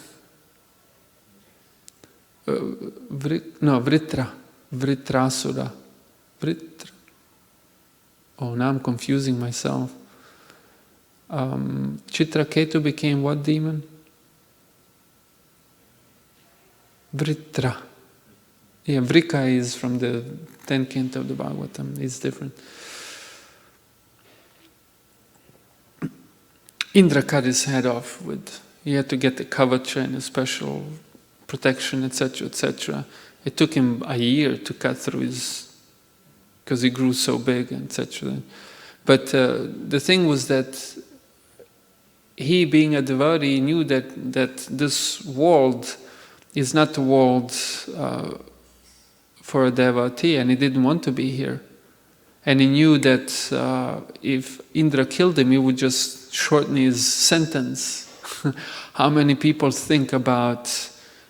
Vritrasura. Oh, now I'm confusing myself. Chitraketu became what demon? Vritra. Yeah, Vrika is from the 10th canto of the Bhagavatam. It's different. Indra cut his head off he had to get the kavacha and a special protection, etc., etc. It took him a year to cut through because he grew so big, etc. But the thing was that he, being a devotee, knew that this world is not the world for a devotee, and he didn't want to be here. And he knew that if Indra killed him, he would just shorten his sentence. How many people think about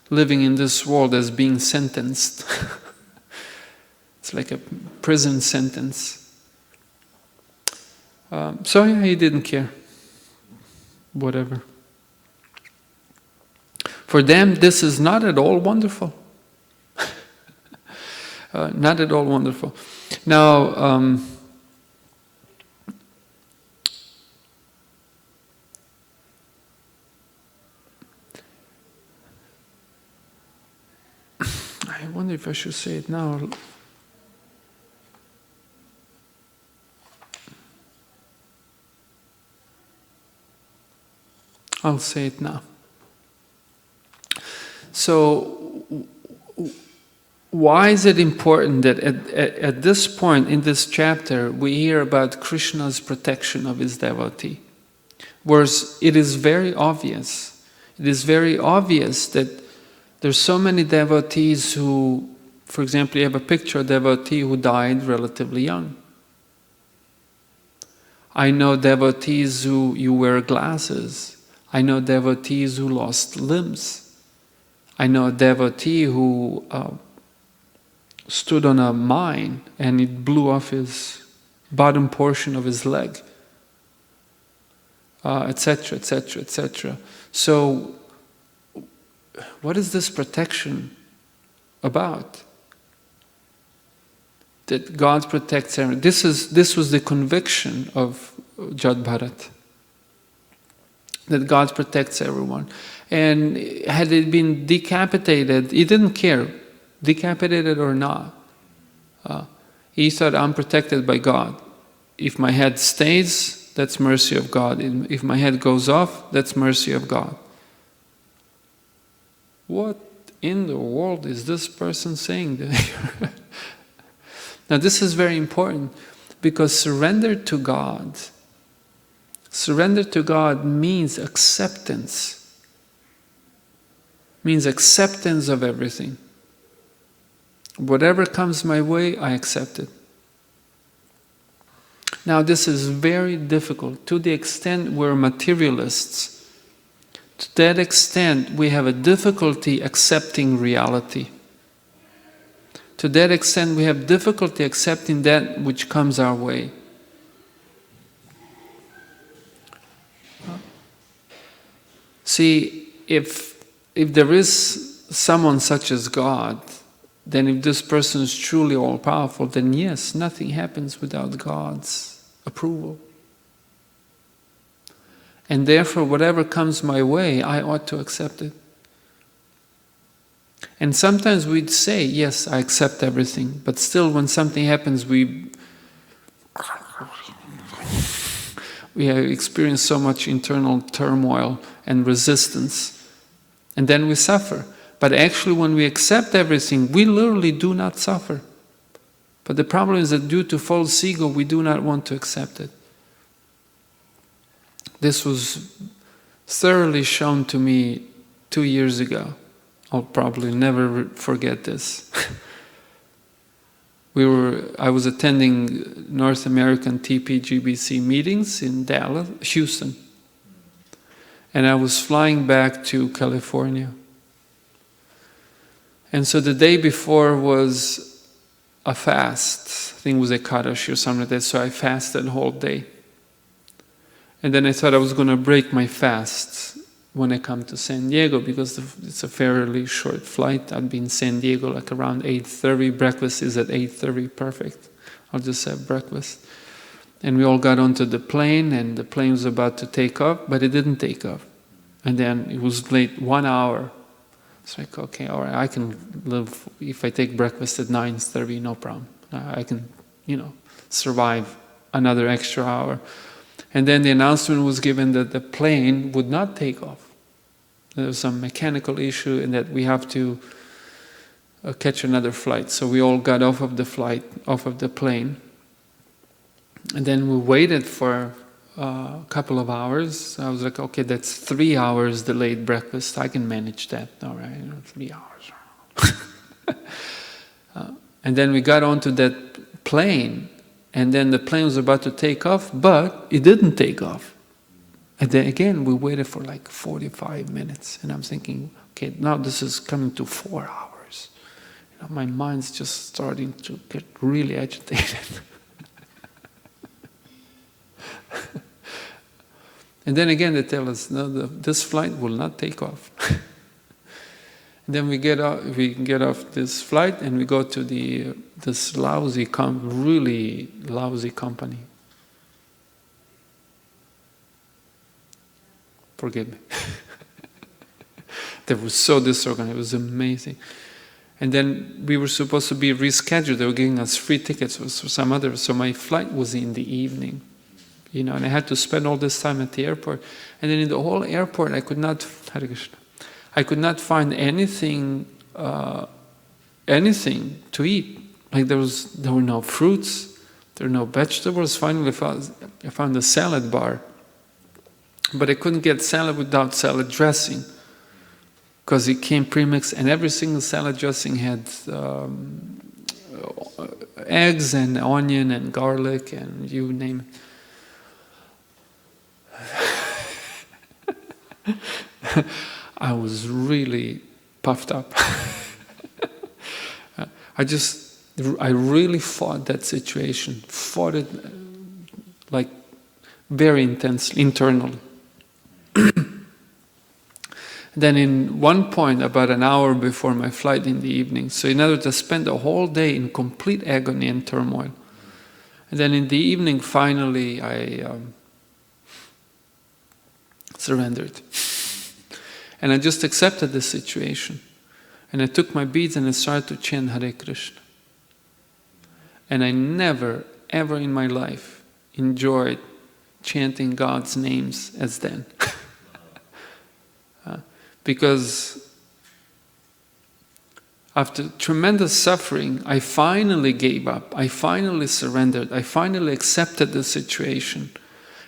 living in this world as being sentenced? It's like a prison sentence. So yeah, he didn't care. Whatever. For them, this is not at all wonderful. Not at all wonderful. Now, I wonder if I should say it now. I'll say it now. So, why is it important that at this point in this chapter we hear about Krishna's protection of his devotee? Whereas it is very obvious. It is very obvious that there's so many devotees who, for example, you have a picture of a devotee who died relatively young. I know devotees who you wear glasses. I know devotees who lost limbs. I know a devotee who stood on a mine and it blew off his bottom portion of his leg, etc., etc., etc. So, what is this protection about? That God protects everyone. This was the conviction of Jada Bharata. That God protects everyone. And had it been decapitated, he didn't care, decapitated or not. He thought, I'm protected by God. If my head stays, that's mercy of God. If my head goes off, that's mercy of God. What in the world is this person saying? Now this is very important, because surrender to God means acceptance. Means acceptance of everything. Whatever comes my way, I accept it. Now this is very difficult. To the extent we're materialists, to that extent we have a difficulty accepting reality. To that extent we have difficulty accepting that which comes our way. See, if there is someone such as God, then if this person is truly all-powerful, then yes, nothing happens without God's approval. And therefore, whatever comes my way, I ought to accept it. And sometimes we'd say, yes, I accept everything, but still when something happens, we experience so much internal turmoil and resistance, and then we suffer. But actually when we accept everything, we literally do not suffer. But the problem is that due to false ego, we do not want to accept it. This was thoroughly shown to me 2 years ago. I'll probably never forget this. I was attending North American TPGBC meetings in Dallas, Houston. And I was flying back to California. And so the day before was a fast. I think it was Ekadashi or something like that. So I fasted the whole day. And then I thought I was going to break my fast when I come to San Diego, because it's a fairly short flight. I'd be in San Diego like around 8:30. Breakfast is at 8:30, perfect. I'll just have breakfast. And we all got onto the plane, and the plane was about to take off, but it didn't take off. And then it was late 1 hour. It's like, okay, all right, I can live, if I take breakfast at 9:30, no problem. I can, survive another extra hour. And then the announcement was given that the plane would not take off. There was some mechanical issue and that we have to catch another flight. So we all got off of the plane. And then we waited for a couple of hours. I was like, okay, that's 3 hours delayed breakfast. I can manage that. All right, 3 hours. And then we got onto that plane. And then the plane was about to take off, but it didn't take off. And then again, we waited for like 45 minutes. And I'm thinking, okay, now this is coming to 4 hours. My mind's just starting to get really agitated. And then again, they tell us, no, this flight will not take off. And then we get off this flight and we go to this really lousy company. Forgive me. They were so disorganized. It was amazing. And then we were supposed to be rescheduled. They were giving us free tickets for some other. So my flight was in the evening, and I had to spend all this time at the airport. And then in the whole airport, I could not find anything anything to eat. Like there were no fruits, there were no vegetables. Finally, I found a salad bar, but I couldn't get salad without salad dressing, because it came premixed, and every single salad dressing had eggs and onion and garlic and you name it. I was really puffed up. I really fought that situation, fought it like very intensely, internally. Then in one point, about an hour before my flight in the evening, so in other words, I spent the whole day in complete agony and turmoil. And then in the evening, finally, I surrendered. And I just accepted the situation. And I took my beads and I started to chant Hare Krishna. And I never, ever in my life enjoyed chanting God's names as then. Because after tremendous suffering, I finally gave up. I finally surrendered. I finally accepted the situation.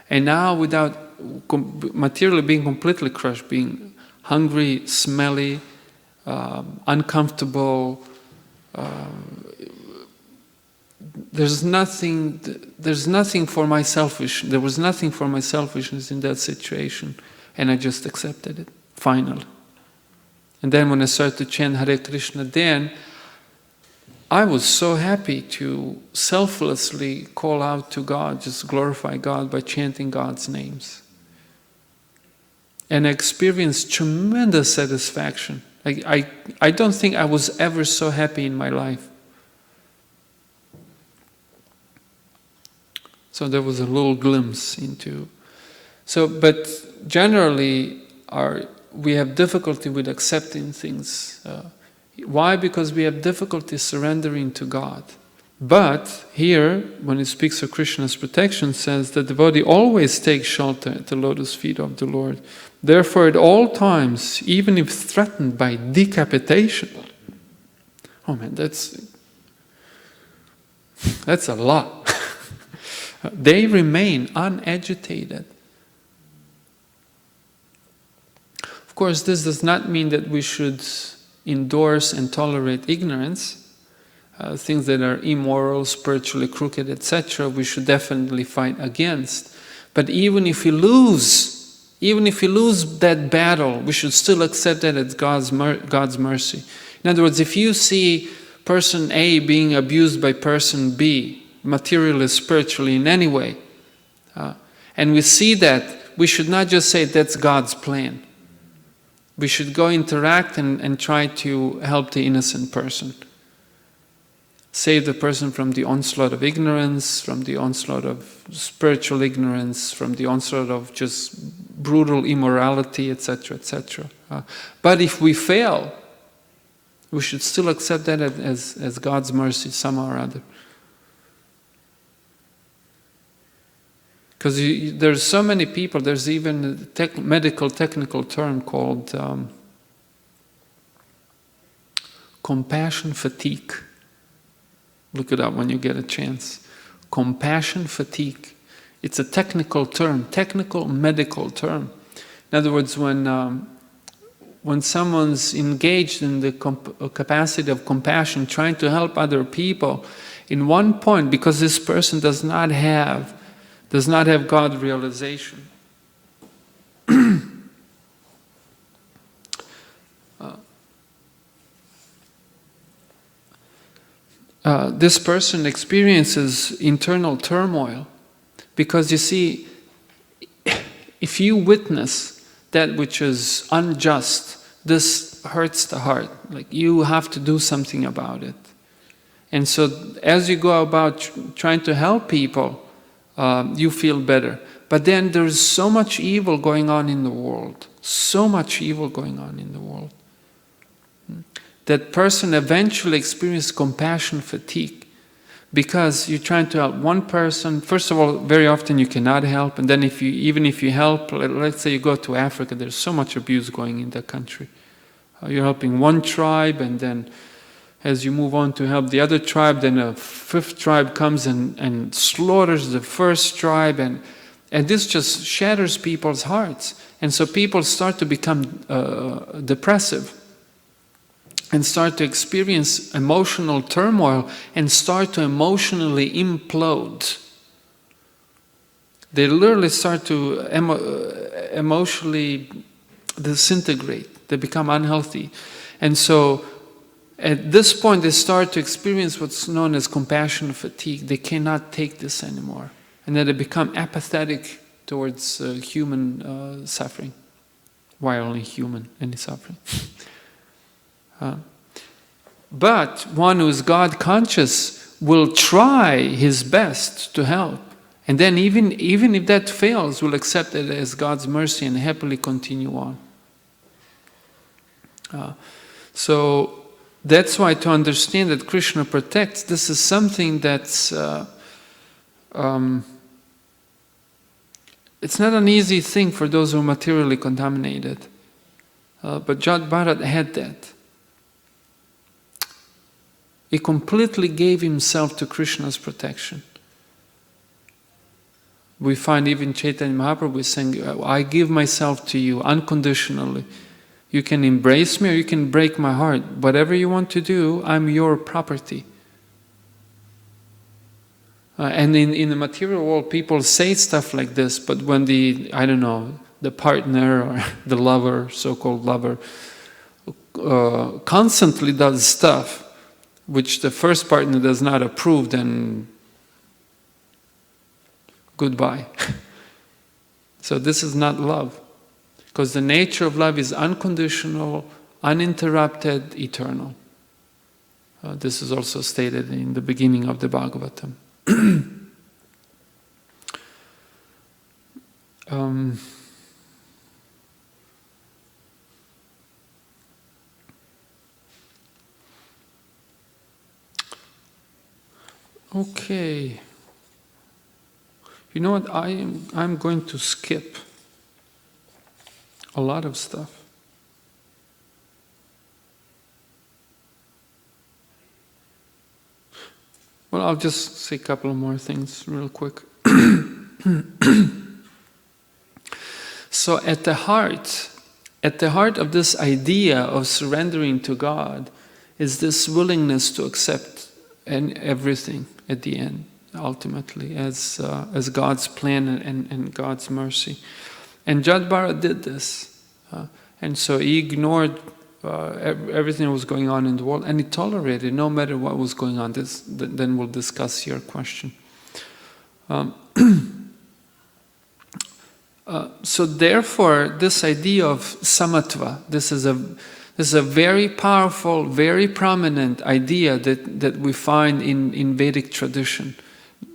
And now, without materially being completely crushed, being hungry, smelly, uncomfortable, there was nothing for my selfishness in that situation, and I just accepted it, finally. And then when I started to chant Hare Krishna, then I was so happy to selflessly call out to God, just glorify God by chanting God's names. And I experienced tremendous satisfaction. I don't think I was ever so happy in my life. So there was a little glimpse into... but generally we have difficulty with accepting things. Why? Because we have difficulty surrendering to God. But here, when it speaks of Krishna's protection, says that the devotee always takes shelter at the lotus feet of the Lord. Therefore, at all times, even if threatened by decapitation, oh man, that's a lot. They remain unagitated. Of course, this does not mean that we should endorse and tolerate ignorance. Things that are immoral, spiritually crooked, etc., we should definitely fight against. But even if we lose that battle, we should still accept that as God's mercy. In other words, if you see person A being abused by person B, materially, spiritually, in any way, and we see that, we should not just say that's God's plan. We should go interact and try to help the innocent person. Save the person from the onslaught of ignorance, from the onslaught of spiritual ignorance, from the onslaught of just brutal immorality, etc., etc. But if we fail, we should still accept that as God's mercy somehow or other. Because there's so many people, there's even a medical technical term called compassion fatigue. Look it up when you get a chance. Compassion fatigue. It's a technical term, technical medical term. In other words, when someone's engaged in the capacity of compassion, trying to help other people, in one point, because this person does not have God realization, this person experiences internal turmoil, because you see, if you witness that which is unjust, this hurts the heart. Like you have to do something about it. And so as you go about trying to help people, you feel better. But then there's so much evil going on in the world, so much evil going on in the world. That person eventually experiences compassion fatigue, because you're trying to help one person. First of all, very often you cannot help, and then even if you help, let's say you go to Africa, there's so much abuse going in that country. You're helping one tribe, and then As you move on to help the other tribe, then a fifth tribe comes and slaughters the first tribe, and this just shatters people's hearts. And so people start to become depressive and start to experience emotional turmoil and start to emotionally implode. They literally start to emotionally disintegrate. They become unhealthy. And so at this point they start to experience what's known as compassion fatigue. They cannot take this anymore. And then they become apathetic towards human suffering. Why only human, any suffering? But one who is God conscious will try his best to help. And then even if that fails, will accept it as God's mercy and happily continue on. So that's why, to understand that Krishna protects, this is something that's it's not an easy thing for those who are materially contaminated. But Jada Bharata had that. He completely gave himself to Krishna's protection. We find even Chaitanya Mahaprabhu saying, I give myself to you unconditionally. You can embrace me or you can break my heart. Whatever you want to do, I'm your property. And in the material world, people say stuff like this, but when the partner or the lover, so-called lover, constantly does stuff which the first partner does not approve, then goodbye. So this is not love. Because the nature of love is unconditional, uninterrupted, eternal. This is also stated in the beginning of the Bhagavatam. Okay. You know what? I'm going to skip a lot of stuff. Well, I'll just say a couple of more things real quick. So at the heart of this idea of surrendering to God is this willingness to accept everything at the end, ultimately, as God's plan and God's mercy. And Jada Bharata did this. And so he ignored everything that was going on in the world, and he tolerated no matter what was going on. Then we'll discuss your question. So therefore, this idea of samatva, this is a very powerful, very prominent idea that we find in Vedic tradition,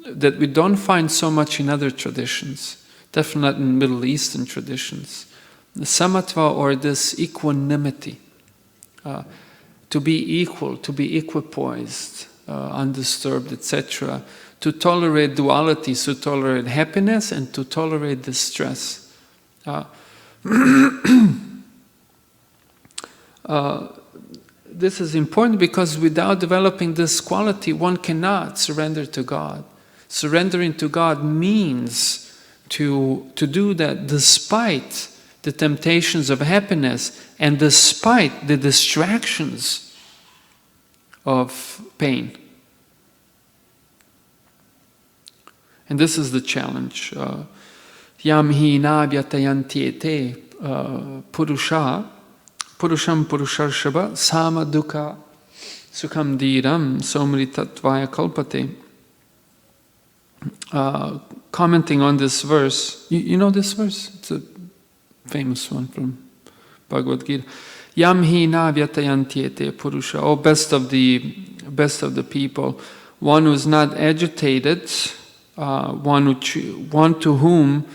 that we don't find so much in other traditions, definitely not in Middle Eastern traditions. The samatva, or this equanimity, to be equal, to be equipoised, undisturbed, etc., to tolerate dualities, to tolerate happiness and to tolerate distress. This is important because without developing this quality, one cannot surrender to God. Surrendering to God means to do that despite the temptations of happiness and despite the distractions of pain. And this is the challenge. Yam hi na vyatayanti ete purusham purusharshava sama dukkha sukham dhiram somritatvaya kalpate. Commenting on this verse, you know this verse? It's a famous one from Bhagavad Gita. Yam hi na vyatayanti ete purusha. Oh, best of the people, one who is not agitated, one to whom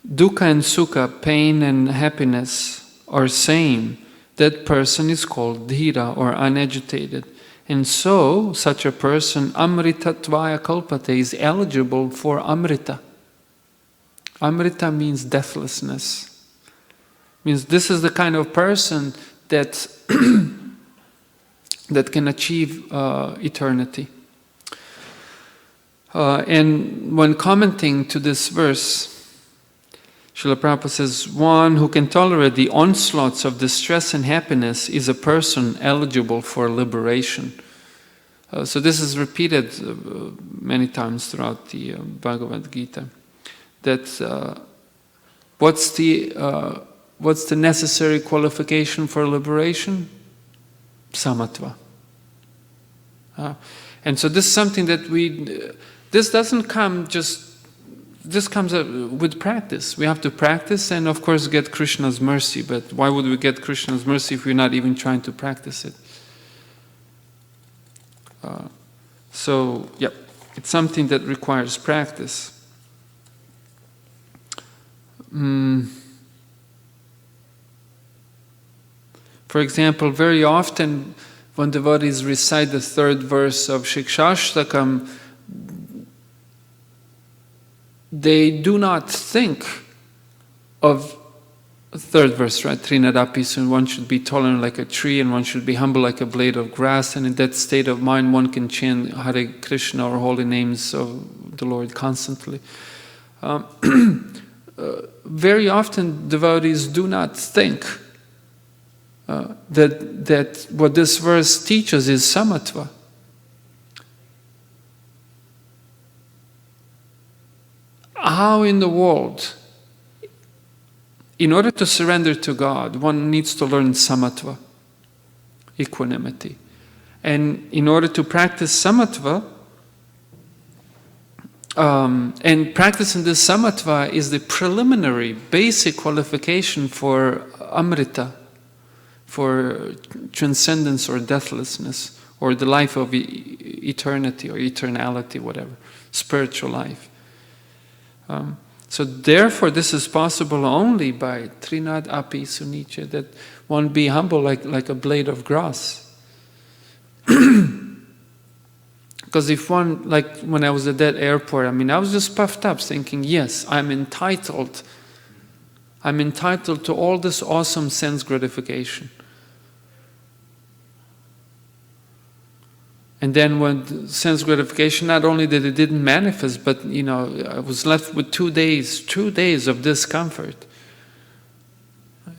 dukkha and sukha, pain and happiness, are same. That person is called dhira, or unagitated. And so, such a person, amritatvaya kalpate, is eligible for amrita. Amrita means deathlessness. Means this is the kind of person that that can achieve eternity. And when commenting to this verse, Srila Prabhupada says, one who can tolerate the onslaughts of distress and happiness is a person eligible for liberation. So this is repeated many times throughout the Bhagavad Gita. That what's the necessary qualification for liberation? Samatva. And so this is something that this doesn't come just. This comes with practice. We have to practice and of course get Krishna's mercy. But why would we get Krishna's mercy if we're not even trying to practice it? So, yeah, it's something that requires practice. For example, very often when devotees recite the third verse of Shikshashtakam, they do not think of the third verse, right? Trinadapi, so one should be tolerant like a tree and one should be humble like a blade of grass, and in that state of mind one can chant Hare Krishna or holy names of the Lord constantly. Very often devotees do not think that what this verse teaches is samatva. How in the world, in order to surrender to God, one needs to learn samatva, equanimity. And in order to practice samatva, and practicing this samatva is the preliminary, basic qualification for amrita, for transcendence or deathlessness, or the life of eternity or eternality, whatever, spiritual life. So therefore this is possible only by Trinad Api Sunicha, that one be humble like a blade of grass. Because if one, like when I was at that airport, I was just puffed up thinking, yes, I'm entitled to all this awesome sense gratification. And then when sense gratification, not only that it didn't manifest, but I was left with 2 days of discomfort.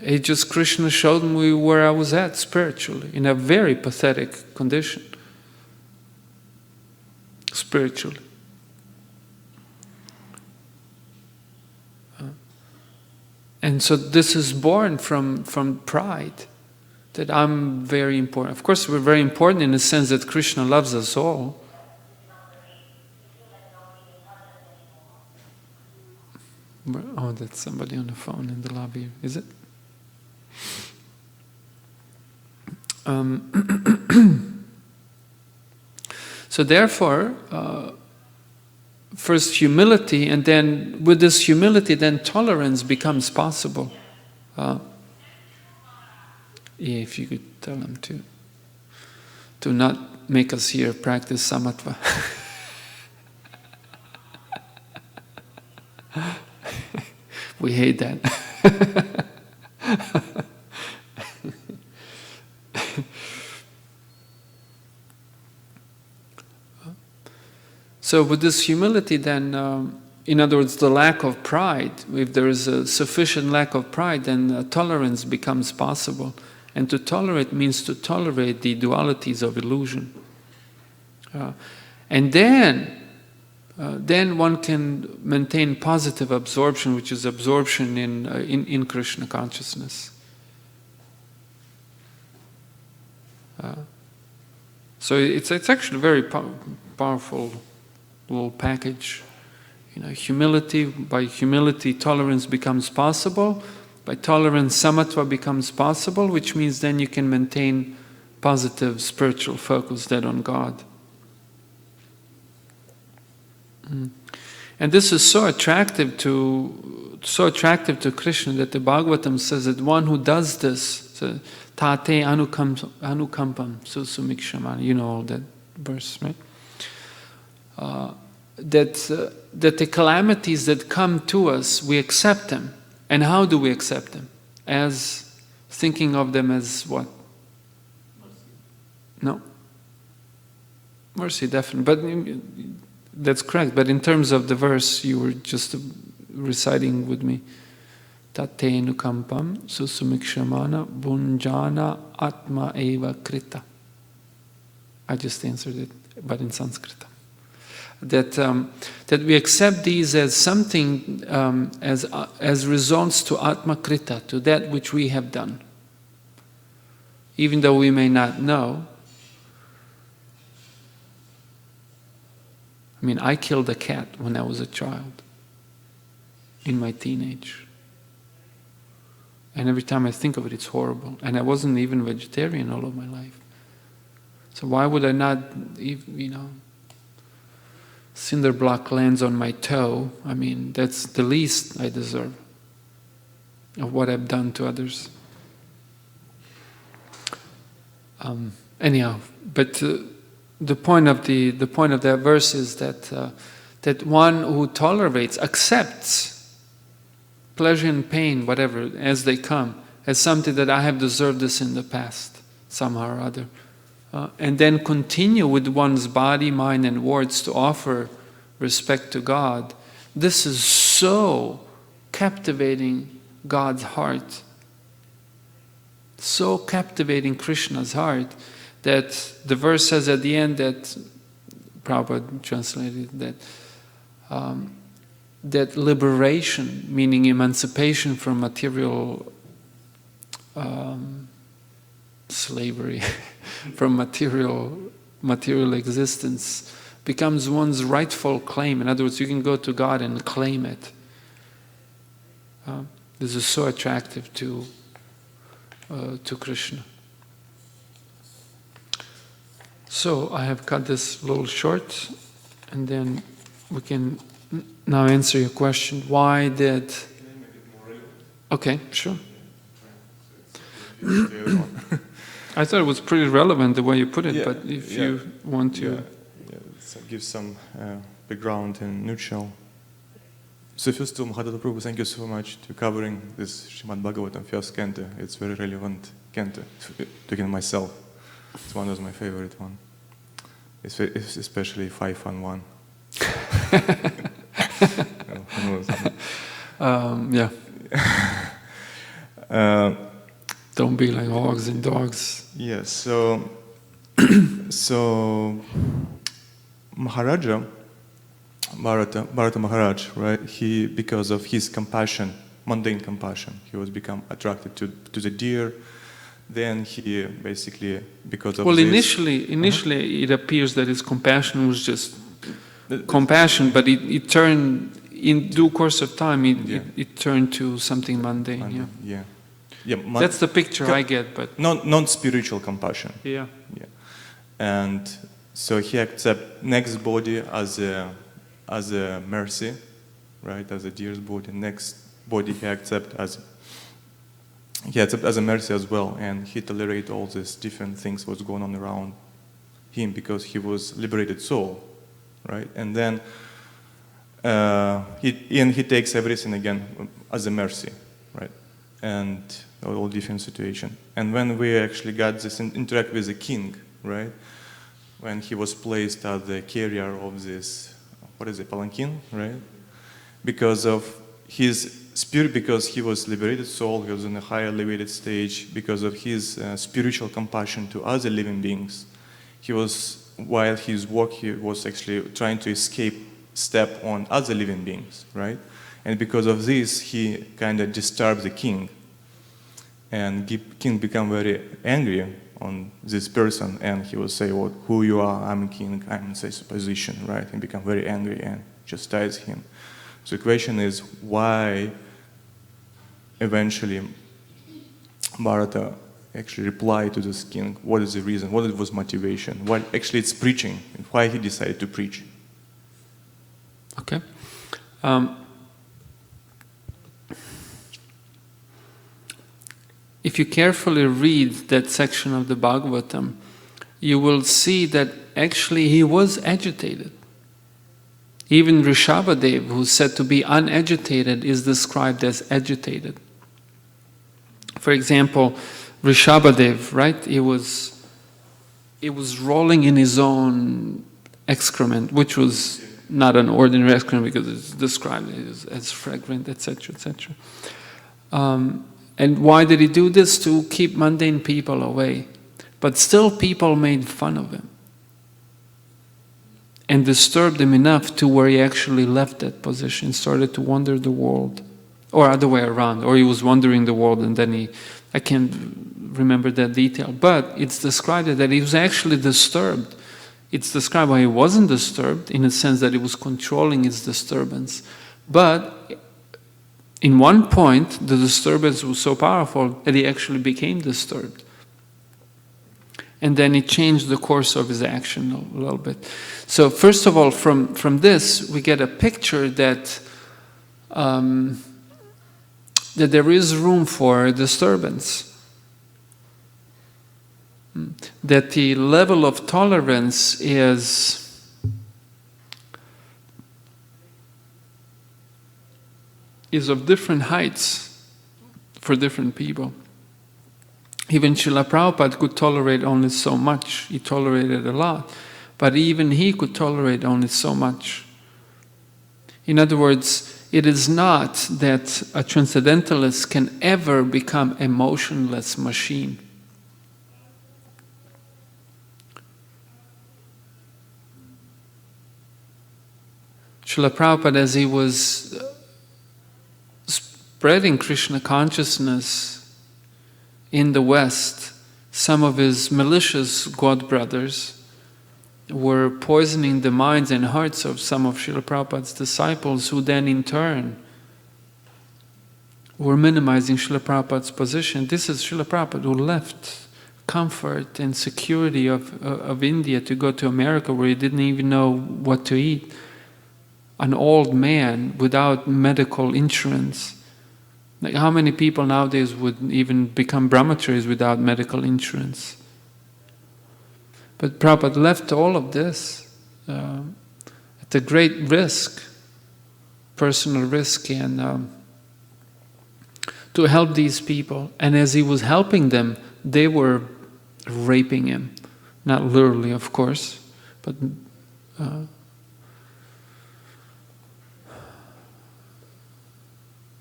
It just, Krishna showed me where I was at spiritually, in a very pathetic condition. Spiritually. And so this is born from pride. That I'm very important. Of course, we're very important in the sense that Krishna loves us all. Oh, that's somebody on the phone in the lobby, is it? So therefore, first humility, and then with this humility, then tolerance becomes possible. If you could tell them to not make us here practice samatva. We hate that. So with this humility then, in other words, the lack of pride, if there is a sufficient lack of pride, then tolerance becomes possible. And to tolerate means to tolerate the dualities of illusion. And then one can maintain positive absorption, which is absorption in Krishna consciousness. So it's actually a very powerful little package. Humility, by humility tolerance becomes possible. By tolerance, samatva becomes possible, which means then you can maintain positive spiritual focus dead on God. And this is so attractive to Krishna that the Bhagavatam says that one who does this, tate anukampam susumikshamana, you know all that verse, right? That the calamities that come to us, we accept them. And how do we accept them? As thinking of them as what? No. Mercy, definitely. But that's correct. But in terms of the verse you were just reciting with me, Tate nukampam susumikshamana bunjana atma eva krita. I just answered it, but in Sanskrit. That we accept these as something, as results to atma krita, to that which we have done. Even though we may not know. I mean, I killed a cat when I was a child, in my teenage. And every time I think of it, it's horrible. And I wasn't even vegetarian all of my life. So why would I not, cinder block lands on my toe? I mean, that's the least I deserve of what I've done to others. Anyhow, but the point of that verse is that one who tolerates, accepts pleasure and pain, whatever, as they come, as something that I have deserved this in the past, somehow or other. And then continue with one's body, mind, and words to offer respect to God. This is so captivating God's heart, so captivating Krishna's heart, that the verse says at the end that, Prabhupada translated that liberation, meaning emancipation from material slavery, from material existence, becomes one's rightful claim. In other words, you can go to God and claim it. This is so attractive to Krishna. So I have cut this a little short, and then we can now answer your question. Why did... Can I make it more relevant? Okay, sure. So it's I thought it was pretty relevant the way you put it, Yeah, but if yeah. you want to... Yeah, so give some background in nutshell. So first of all, Mahat Tattva Prabhu, thank you so much to covering this Srimad Bhagavatam first canto. It's very relevant canto, talking myself. It's one of my favorite one. It's especially 5 on 1. Yeah. Don't be like hogs and dogs. Yes, so Maharaja, Bharata Maharaj, right? He, because of his compassion, mundane compassion, he was become attracted to the deer. Then he basically, because of this, initially it appears that his compassion was just compassion, but it turned, in due course of time, it turned to something mundane. Yeah. That's the picture I get, but non-spiritual compassion. Yeah. And so he accepts next body as a mercy, right? As a deer's body. Next body he accepts as a mercy as well, and he tolerates all these different things what's going on around him because he was liberated soul, right? And then he takes everything again as a mercy, right? And all different situation. And when we actually got this interact with the king, right? When he was placed as the carrier of this, palanquin, right? Because of his spirit, because he was liberated soul, he was in a higher elevated stage, because of his spiritual compassion to other living beings. While his work, he was actually trying to step on other living beings, right? And because of this, he kind of disturbed the king. And king became very angry on this person, and he will say, "Well, who you are? I'm a king. I'm in such a position," right? And become very angry and chastise him. So the question is, why eventually Bharata actually replied to this king? What is the reason? What was motivation? What actually it's preaching? And why he decided to preach? Okay. If you carefully read that section of the Bhagavatam, you will see that actually he was agitated. Even Rishabhadev, who's said to be unagitated, is described as agitated. For example, Rishabhadev, right? it was rolling in his own excrement, which was not an ordinary excrement because it's described as fragrant, etc., etc. And why did he do this? To keep mundane people away. But still people made fun of him and disturbed him enough to where he actually left that position, started to wander the world. Or other way around, or he was wandering the world and then I can't remember that detail, but it's described that he was actually disturbed. It's described why he wasn't disturbed, in a sense that he was controlling his disturbance. But in one point, the disturbance was so powerful that he actually became disturbed. And then he changed the course of his action a little bit. So first of all, from this, we get a picture that that there is room for disturbance. That the level of tolerance is of different heights for different people. Even Srila Prabhupada could tolerate only so much. He tolerated a lot, but even he could tolerate only so much. In other words, it is not that a transcendentalist can ever become a motionless machine. Srila Prabhupada, as he was spreading Krishna consciousness in the West, some of his malicious god brothers were poisoning the minds and hearts of some of Srila Prabhupada's disciples, who then in turn were minimizing Srila Prabhupada's position. This is Srila Prabhupada who left comfort and security of India to go to America, where he didn't even know what to eat. An old man without medical insurance. Like, how many people nowadays would even become brahmacharis without medical insurance? But Prabhupada left all of this at a great risk, personal risk, and to help these people. And as he was helping them, they were raping him. Not literally, of course, but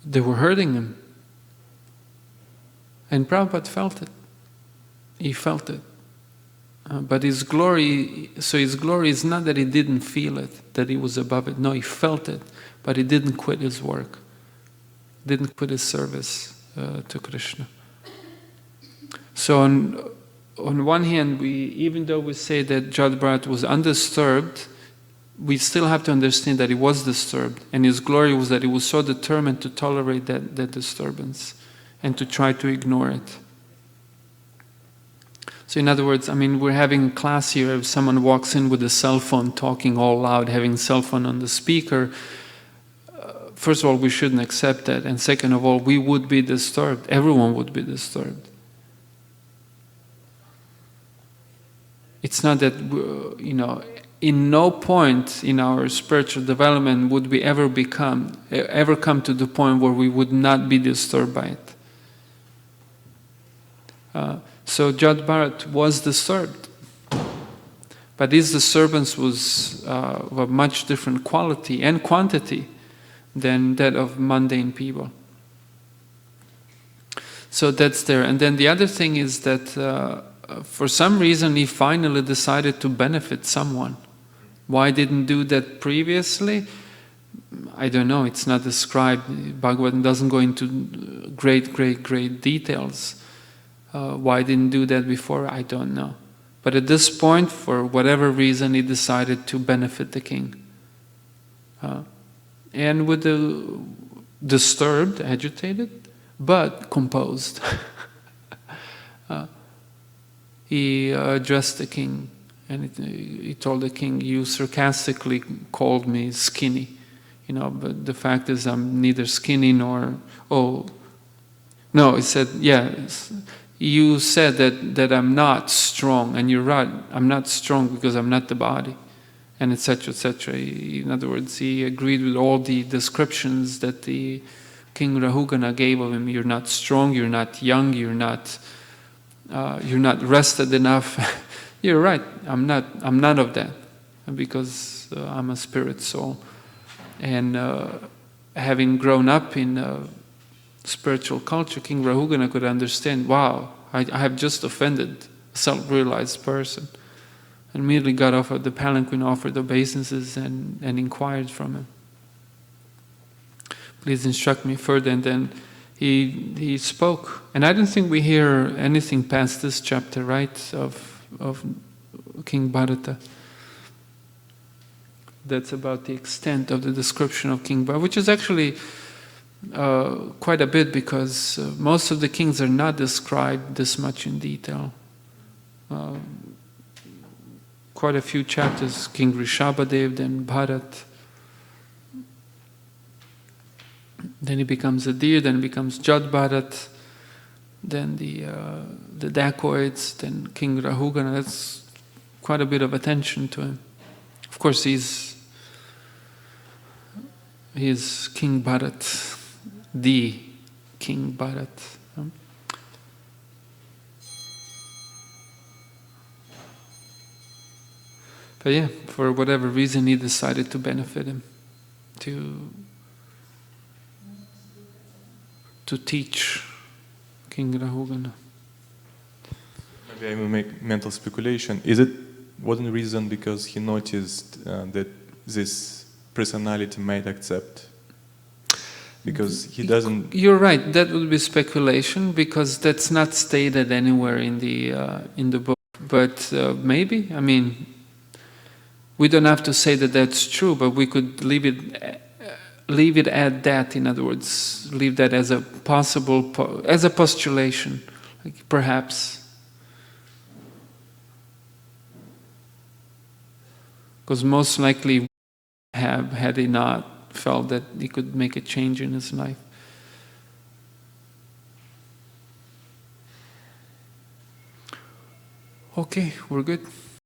they were hurting him. And Prabhupada felt it. He felt it. But his glory is not that he didn't feel it, that he was above it. No, he felt it, but he didn't quit his work. Didn't quit his service to Krishna. So on one hand, even though we say that Jada Bharata was undisturbed, we still have to understand that he was disturbed, and his glory was that he was so determined to tolerate that disturbance and to try to ignore it. So in other words, I mean, we're having a class here. If someone walks in with a cell phone, talking all loud, having a cell phone on the speaker, first of all, we shouldn't accept that. And second of all, we would be disturbed. Everyone would be disturbed. It's not that, in no point in our spiritual development would we ever come to the point where we would not be disturbed by it. So Jada Bharata was disturbed, but his disturbance was of a much different quality and quantity than that of mundane people. So that's there. And then the other thing is that for some reason he finally decided to benefit someone. Why didn't do that previously? I don't know. It's not described. Bhagavatam doesn't go into great details. Why didn't do that before? I don't know. But at this point, for whatever reason, he decided to benefit the king. And with the disturbed, agitated, but composed, he addressed the king, and he told the king, "You sarcastically called me skinny, but the fact is I'm neither skinny nor no." He said, "Yeah, you said that I'm not strong, and you're right. I'm not strong because I'm not the body," and etc., etc. In other words, he agreed with all the descriptions that the King Rahugana gave of him. You're not strong. You're not young. You're not rested enough. You're right. I'm none of that, because I'm a spirit soul, and having grown up in spiritual culture, King Rahugana could understand. Wow, I have just offended a self-realized person, and immediately got off of the palanquin, offered obeisances, and inquired from him. Please instruct me further. And then he spoke, and I don't think we hear anything past this chapter, right, of King Bharata. That's about the extent of the description of King Bharata, which is actually quite a bit, because most of the kings are not described this much in detail. Quite a few chapters, King Rishabhadev, then Bharat. Then he becomes a deer, then becomes Jad Bharat, then the dacoits, then King Rahugana. That's quite a bit of attention to him. Of course, he's King Bharat, the King Bharat. But yeah, for whatever reason, he decided to benefit him, to teach King Rahugana. Maybe I will make mental speculation. Wasn't the reason because he noticed that this personality might accept? Because he doesn't... You're right, that would be speculation, because that's not stated anywhere in the book. But maybe, I mean, we don't have to say that that's true, but we could leave it at that. In other words, leave that as a possible, as a postulation, like perhaps. Because most likely had he not felt that he could make a change in his life. Okay, we're good.